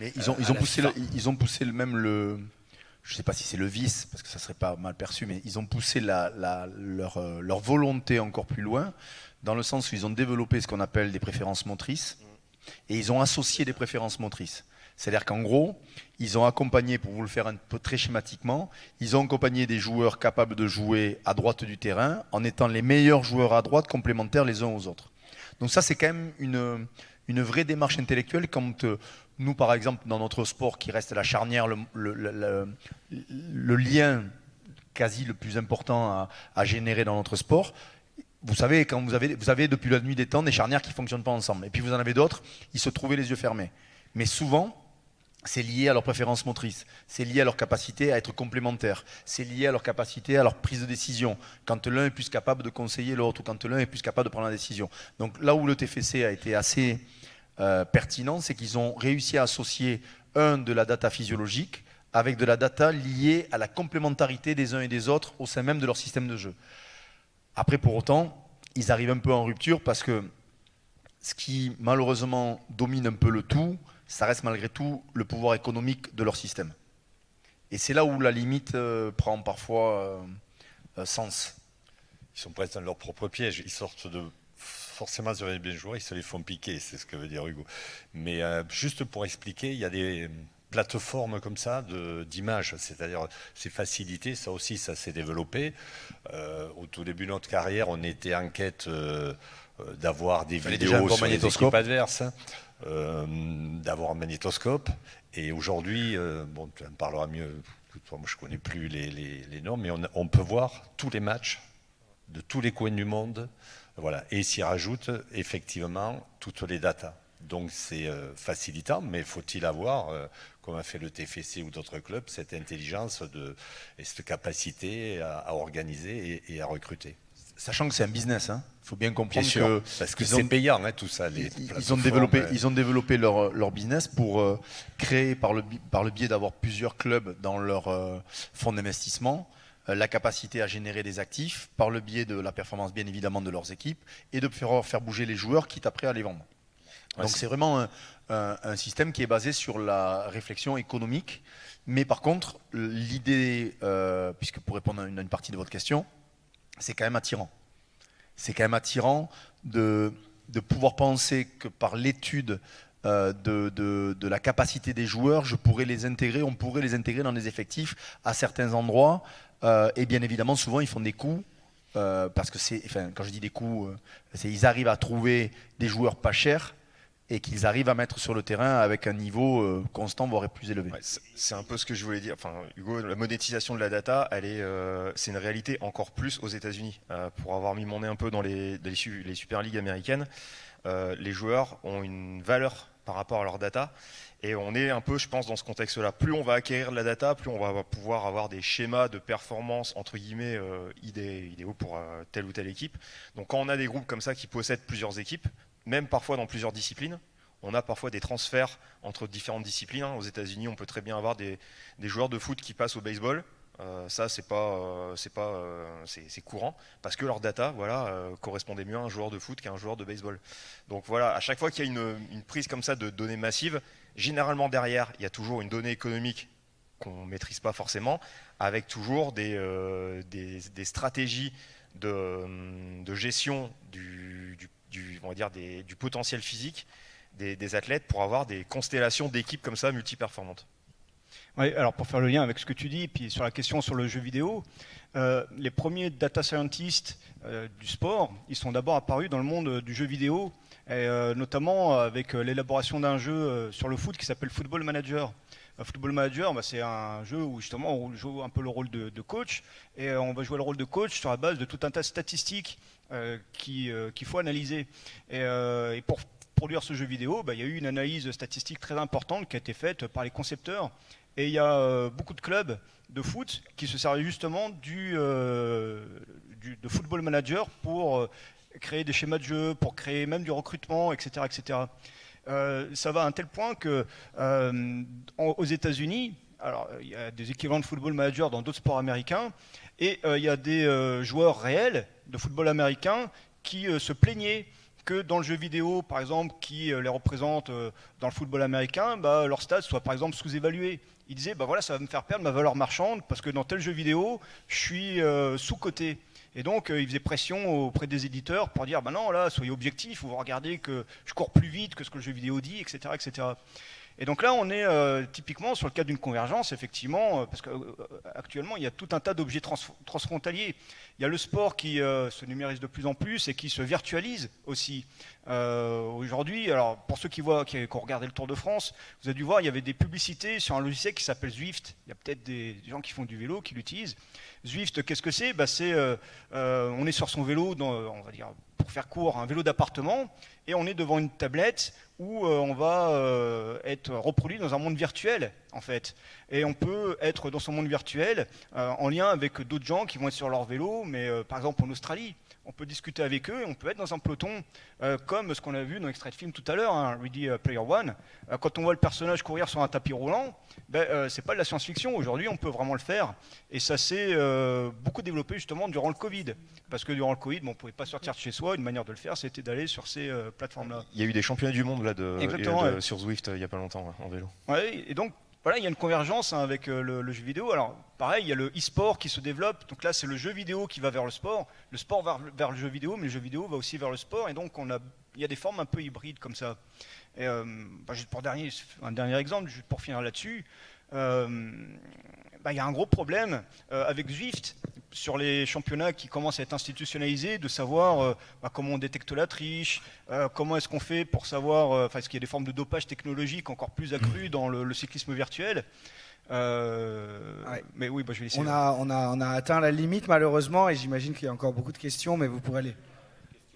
Mais ils ont poussé le même le... Je ne sais pas si c'est le vice, parce que ça ne serait pas mal perçu, mais ils ont poussé leur volonté encore plus loin, dans le sens où ils ont développé ce qu'on appelle des préférences motrices, et ils ont associé des préférences motrices. C'est-à-dire qu'en gros, ils ont accompagné, pour vous le faire un peu très schématiquement, ils ont accompagné des joueurs capables de jouer à droite du terrain, en étant les meilleurs joueurs à droite, complémentaires les uns aux autres. Donc ça, c'est quand même une vraie démarche intellectuelle quand nous, par exemple, dans notre sport qui reste la charnière, le lien quasi le plus important à générer dans notre sport, vous savez, quand vous avez depuis la nuit des temps des charnières qui ne fonctionnent pas ensemble. Et puis vous en avez d'autres, ils se trouvaient les yeux fermés. Mais souvent, c'est lié à leur préférence motrice, c'est lié à leur capacité à être complémentaires, c'est lié à leur capacité à leur prise de décision, quand l'un est plus capable de conseiller l'autre ou quand l'un est plus capable de prendre la décision. Donc là où le TFC a été assez pertinent, c'est qu'ils ont réussi à associer de la data physiologique avec de la data liée à la complémentarité des uns et des autres au sein même de leur système de jeu. Après, pour autant, ils arrivent un peu en rupture parce que ce qui malheureusement domine un peu le tout, ça reste malgré tout le pouvoir économique de leur système. Et c'est là où la limite prend parfois sens. Ils sont presque dans leur propre piège. Ils sortent de... Forcément, sur les bien joueurs, ils se les font piquer, c'est ce que veut dire Hugo. Mais juste pour expliquer, il y a des plateformes comme ça d'images, c'est-à-dire ces facilités, ça aussi, ça s'est développé. Au tout début de notre carrière, on était en quête d'avoir des vidéos sur les équipes adverses, d'avoir un magnétoscope. Et aujourd'hui, bon, tu en parleras mieux, moi je ne connais plus les normes, mais on peut voir tous les matchs de tous les coins du monde. Voilà. Et s'y rajoute effectivement toutes les datas. Donc c'est facilitant, mais faut-il avoir, comme a fait le TFC ou d'autres clubs, cette intelligence et cette capacité à organiser et à recruter. Sachant que c'est un business, il faut bien comprendre que... Parce que c'est payant, tout ça. Ils ont développé leur business pour créer, par le biais d'avoir plusieurs clubs dans leur fonds d'investissement, la capacité à générer des actifs par le biais de la performance bien évidemment de leurs équipes et de faire bouger les joueurs quitte après à les vendre. Ouais, donc c'est vraiment un système qui est basé sur la réflexion économique, mais par contre l'idée, puisque pour répondre à une partie de votre question, c'est quand même attirant. C'est quand même attirant de pouvoir penser que par l'étude de la capacité des joueurs, on pourrait les intégrer dans des effectifs à certains endroits. Et bien évidemment, souvent, ils font des coups, parce que quand je dis des coups, ils arrivent à trouver des joueurs pas chers et qu'ils arrivent à mettre sur le terrain avec un niveau constant, voire plus élevé. Ouais, c'est un peu ce que je voulais dire. Enfin, Hugo, la monétisation de la data, c'est une réalité encore plus aux États-Unis. Pour avoir mis mon nez un peu dans les Super Ligues américaines, les joueurs ont une valeur par rapport à leur data. Et on est un peu, je pense, dans ce contexte-là. Plus on va acquérir de la data, plus on va pouvoir avoir des schémas de performance, entre guillemets, idéaux pour telle ou telle équipe. Donc quand on a des groupes comme ça qui possèdent plusieurs équipes, même parfois dans plusieurs disciplines, on a parfois des transferts entre différentes disciplines. Aux États-Unis, on peut très bien avoir des joueurs de foot qui passent au baseball. Ça, c'est courant, parce que leur data correspondait mieux à un joueur de foot qu'à un joueur de baseball. Donc voilà, à chaque fois qu'il y a une prise comme ça de données massives, généralement derrière, il y a toujours une donnée économique qu'on ne maîtrise pas forcément, avec toujours des stratégies de gestion on va dire du potentiel physique des athlètes pour avoir des constellations d'équipes comme ça multi-performantes. Oui, alors pour faire le lien avec ce que tu dis, puis sur la question sur le jeu vidéo, les premiers data scientists du sport, ils sont d'abord apparus dans le monde du jeu vidéo, et notamment avec l'élaboration d'un jeu sur le foot qui s'appelle Football Manager. Football Manager, c'est un jeu où justement on joue un peu le rôle de coach, et on va jouer le rôle de coach sur la base de tout un tas de statistiques qu'il faut analyser. Et pour produire ce jeu vidéo, il y a eu une analyse statistique très importante qui a été faite par les concepteurs. Et il y a beaucoup de clubs de foot qui se servent justement de Football Manager pour créer des schémas de jeu, pour créer même du recrutement, etc. etc. Ça va à un tel point que aux États-Unis, alors il y a des équivalents de Football Manager dans d'autres sports américains, et il y a des joueurs réels de football américain qui se plaignaient que dans le jeu vidéo, par exemple, qui les représente dans le football américain, leurs stats soient par exemple sous-évalués. Ils disaient, voilà, ça va me faire perdre ma valeur marchande parce que dans tel jeu vidéo, je suis sous-coté. Et donc, ils faisaient pression auprès des éditeurs pour dire, non, là, soyez objectifs, vous regardez que je cours plus vite que ce que le jeu vidéo dit, etc. etc. Et donc là, on est typiquement sur le cas d'une convergence, effectivement, parce qu'actuellement, il y a tout un tas d'objets transfrontaliers. Il y a le sport qui se numérise de plus en plus et qui se virtualise aussi. Aujourd'hui, alors pour ceux qui ont regardé le Tour de France, vous avez dû voir, il y avait des publicités sur un logiciel qui s'appelle Zwift. Il y a peut-être des gens qui font du vélo qui l'utilisent. Zwift, qu'est-ce que c'est ? On est sur son vélo, on va dire, pour faire court, un vélo d'appartement, et on est devant une tablette où on va être reproduit dans un monde virtuel, en fait. Et on peut être dans ce monde virtuel en lien avec d'autres gens qui vont être sur leur vélo, mais par exemple en Australie. on peut discuter avec eux et on peut être dans un peloton comme ce qu'on a vu dans l'extrait de film tout à l'heure, hein, Ready Player One. Quand on voit le personnage courir sur un tapis roulant, c'est pas de la science-fiction. Aujourd'hui, on peut vraiment le faire. Et ça s'est beaucoup développé justement durant le Covid. Parce que durant le Covid, on ne pouvait pas sortir de chez soi. Une manière de le faire, c'était d'aller sur ces plateformes-là. Il y a eu des championnats du monde là, sur Zwift il n'y a pas longtemps en vélo. Ouais, et donc, voilà, il y a une convergence avec le jeu vidéo. Alors, pareil, il y a le e-sport qui se développe. Donc là, c'est le jeu vidéo qui va vers le sport. Le sport va vers le jeu vidéo, mais le jeu vidéo va aussi vers le sport. Et donc, il y a des formes un peu hybrides comme ça. Et, juste pour un dernier exemple, juste pour finir là-dessus, il y a un gros problème avec Zwift sur les championnats qui commencent à être institutionnalisés, de savoir comment on détecte la triche, comment est-ce qu'on fait pour savoir, est-ce qu'il y a des formes de dopage technologique encore plus accrues dans le cyclisme virtuel. Ouais. Mais oui, je vais essayer. On a atteint la limite malheureusement et j'imagine qu'il y a encore beaucoup de questions, mais vous pourrez aller.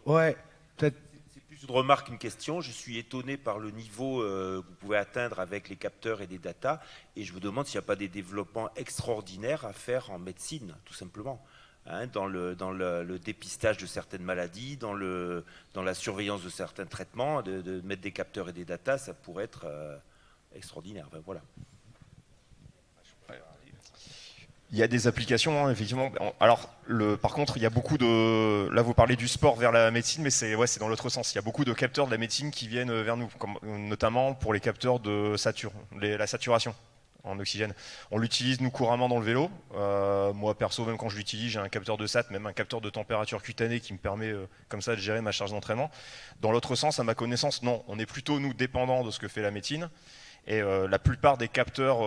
Ouais, peut-être. C'est plus une remarque qu'une question. Je suis étonné par le niveau que vous pouvez atteindre avec les capteurs et des datas. Et je vous demande s'il n'y a pas des développements extraordinaires à faire en médecine, tout simplement. Hein, dans le dépistage de certaines maladies, dans la surveillance de certains traitements, de mettre des capteurs et des datas, ça pourrait être extraordinaire. Enfin, voilà. Il y a des applications, hein, effectivement. Alors, par contre, il y a beaucoup de... Là, vous parlez du sport vers la médecine, mais c'est dans l'autre sens. Il y a beaucoup de capteurs de la médecine qui viennent vers nous, notamment pour les capteurs de la saturation en oxygène. On l'utilise, nous, couramment dans le vélo. Moi, perso, même quand je l'utilise, j'ai un capteur de SAT, même un capteur de température cutanée qui me permet, comme ça, de gérer ma charge d'entraînement. Dans l'autre sens, à ma connaissance, non. On est plutôt, nous, dépendants de ce que fait la médecine. Et la plupart des capteurs,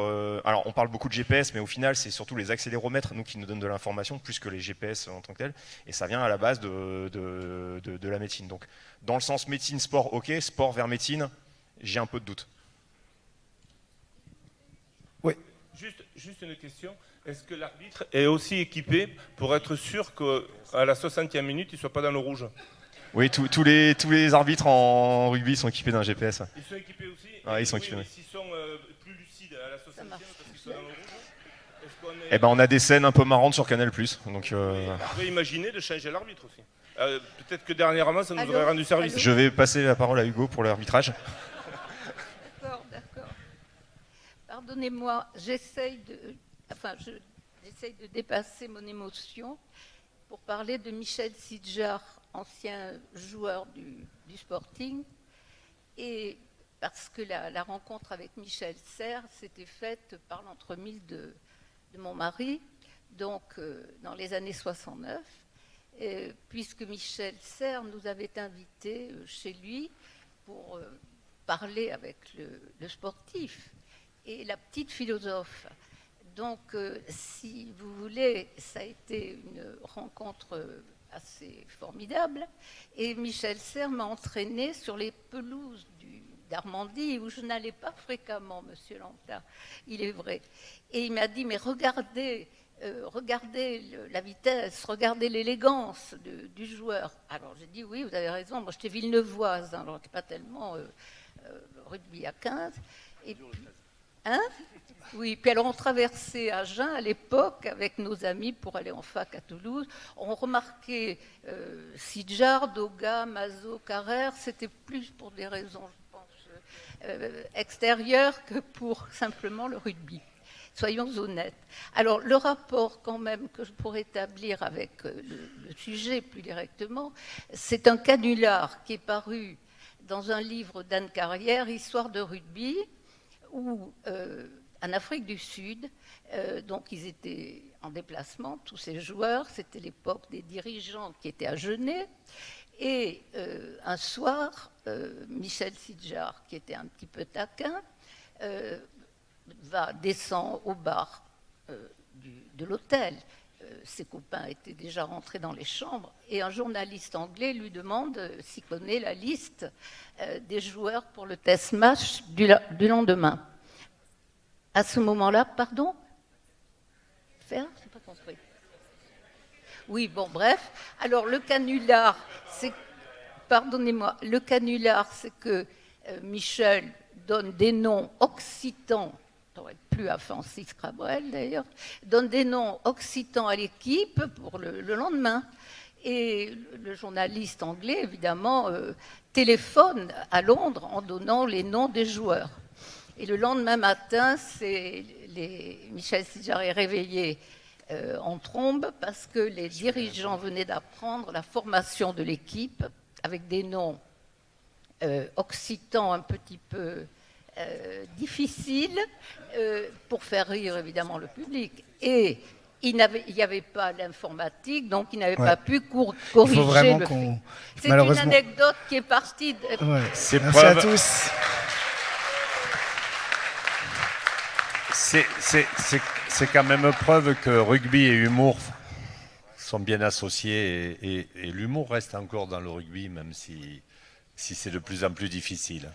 alors on parle beaucoup de GPS, mais au final c'est surtout les accéléromètres qui nous donnent de l'information, plus que les GPS en tant que tel, et ça vient à la base de la médecine. Donc dans le sens médecine-sport, ok, sport vers médecine, j'ai un peu de doute. Oui. Juste une question, est-ce que l'arbitre est aussi équipé pour être sûr qu'à la 60e minute il ne soit pas dans le rouge? Oui, tous les arbitres en rugby sont équipés d'un GPS. Ils sont équipés aussi? Ah, ils sont équipés. Mais s'ils sont plus lucides à la 60e parce qu'ils sont dans le rouge, est-ce qu'on est... Eh ben, on a des scènes un peu marrantes sur Canal+. Donc, on pourrait imaginer de changer l'arbitre aussi. Peut-être que dernièrement, ça nous aurait rendu service. Je vais passer la parole à Hugo pour l'arbitrage. D'accord. Pardonnez-moi, j'essaye de dépasser mon émotion pour parler de Michel Sidjar, ancien joueur du Sporting, et parce que la rencontre avec Michel Serres s'était faite par l'entremise de mon mari, donc dans les années 69, puisque Michel Serres nous avait invités chez lui pour parler avec le sportif et la petite philosophe. Donc, si vous voulez, ça a été une rencontre assez formidable. Et Michel Serres m'a entraîné sur les pelouses d'Armandie, où je n'allais pas fréquemment, monsieur Lanta, il est vrai. Et il m'a dit, mais regardez la vitesse, regardez l'élégance du joueur. Alors j'ai dit, oui, vous avez raison, moi j'étais villeneuvoise, hein, alors je n'étais pas tellement rugby à 15. Et puis, oui, puis alors on traversait Agen à l'époque avec nos amis pour aller en fac à Toulouse. On remarquait Sidjar, Doga, Mazot, Carrère, c'était plus pour des raisons, je pense, extérieures que pour simplement le rugby. Soyons honnêtes. Alors le rapport quand même que je pourrais établir avec le sujet plus directement, c'est un canular qui est paru dans un livre d'Anne Carrière, Histoire de rugby, où en Afrique du Sud, donc ils étaient en déplacement, tous ces joueurs, c'était l'époque des dirigeants qui étaient à Genève, et un soir, Michel Sidjar, qui était un petit peu taquin, descend au bar de l'hôtel. Ses copains étaient déjà rentrés dans les chambres, et un journaliste anglais lui demande s'il connaît la liste des joueurs pour le test match du lendemain. À ce moment-là, pardon ? Faire ? Je n'ai pas compris. Oui, bon, bref. Alors, le canular, c'est... Pardonnez-moi. Le canular, c'est que Michel donne des noms occitans, ça aurait été plus à Francis Cabrel d'ailleurs, donne des noms occitans à l'équipe pour le lendemain. Et le journaliste anglais, évidemment, téléphone à Londres en donnant les noms des joueurs. Et le lendemain matin, Michel Sidjar est réveillé en trombe parce que les dirigeants venaient d'apprendre la formation de l'équipe avec des noms occitans un petit peu difficiles pour faire rire évidemment le public. Et il n'y avait pas l'informatique, donc il n'avait pas pu corriger le fait. C'est une anecdote qui est partie. Merci à tous. C'est quand même preuve que rugby et humour sont bien associés et l'humour reste encore dans le rugby, même si c'est de plus en plus difficile.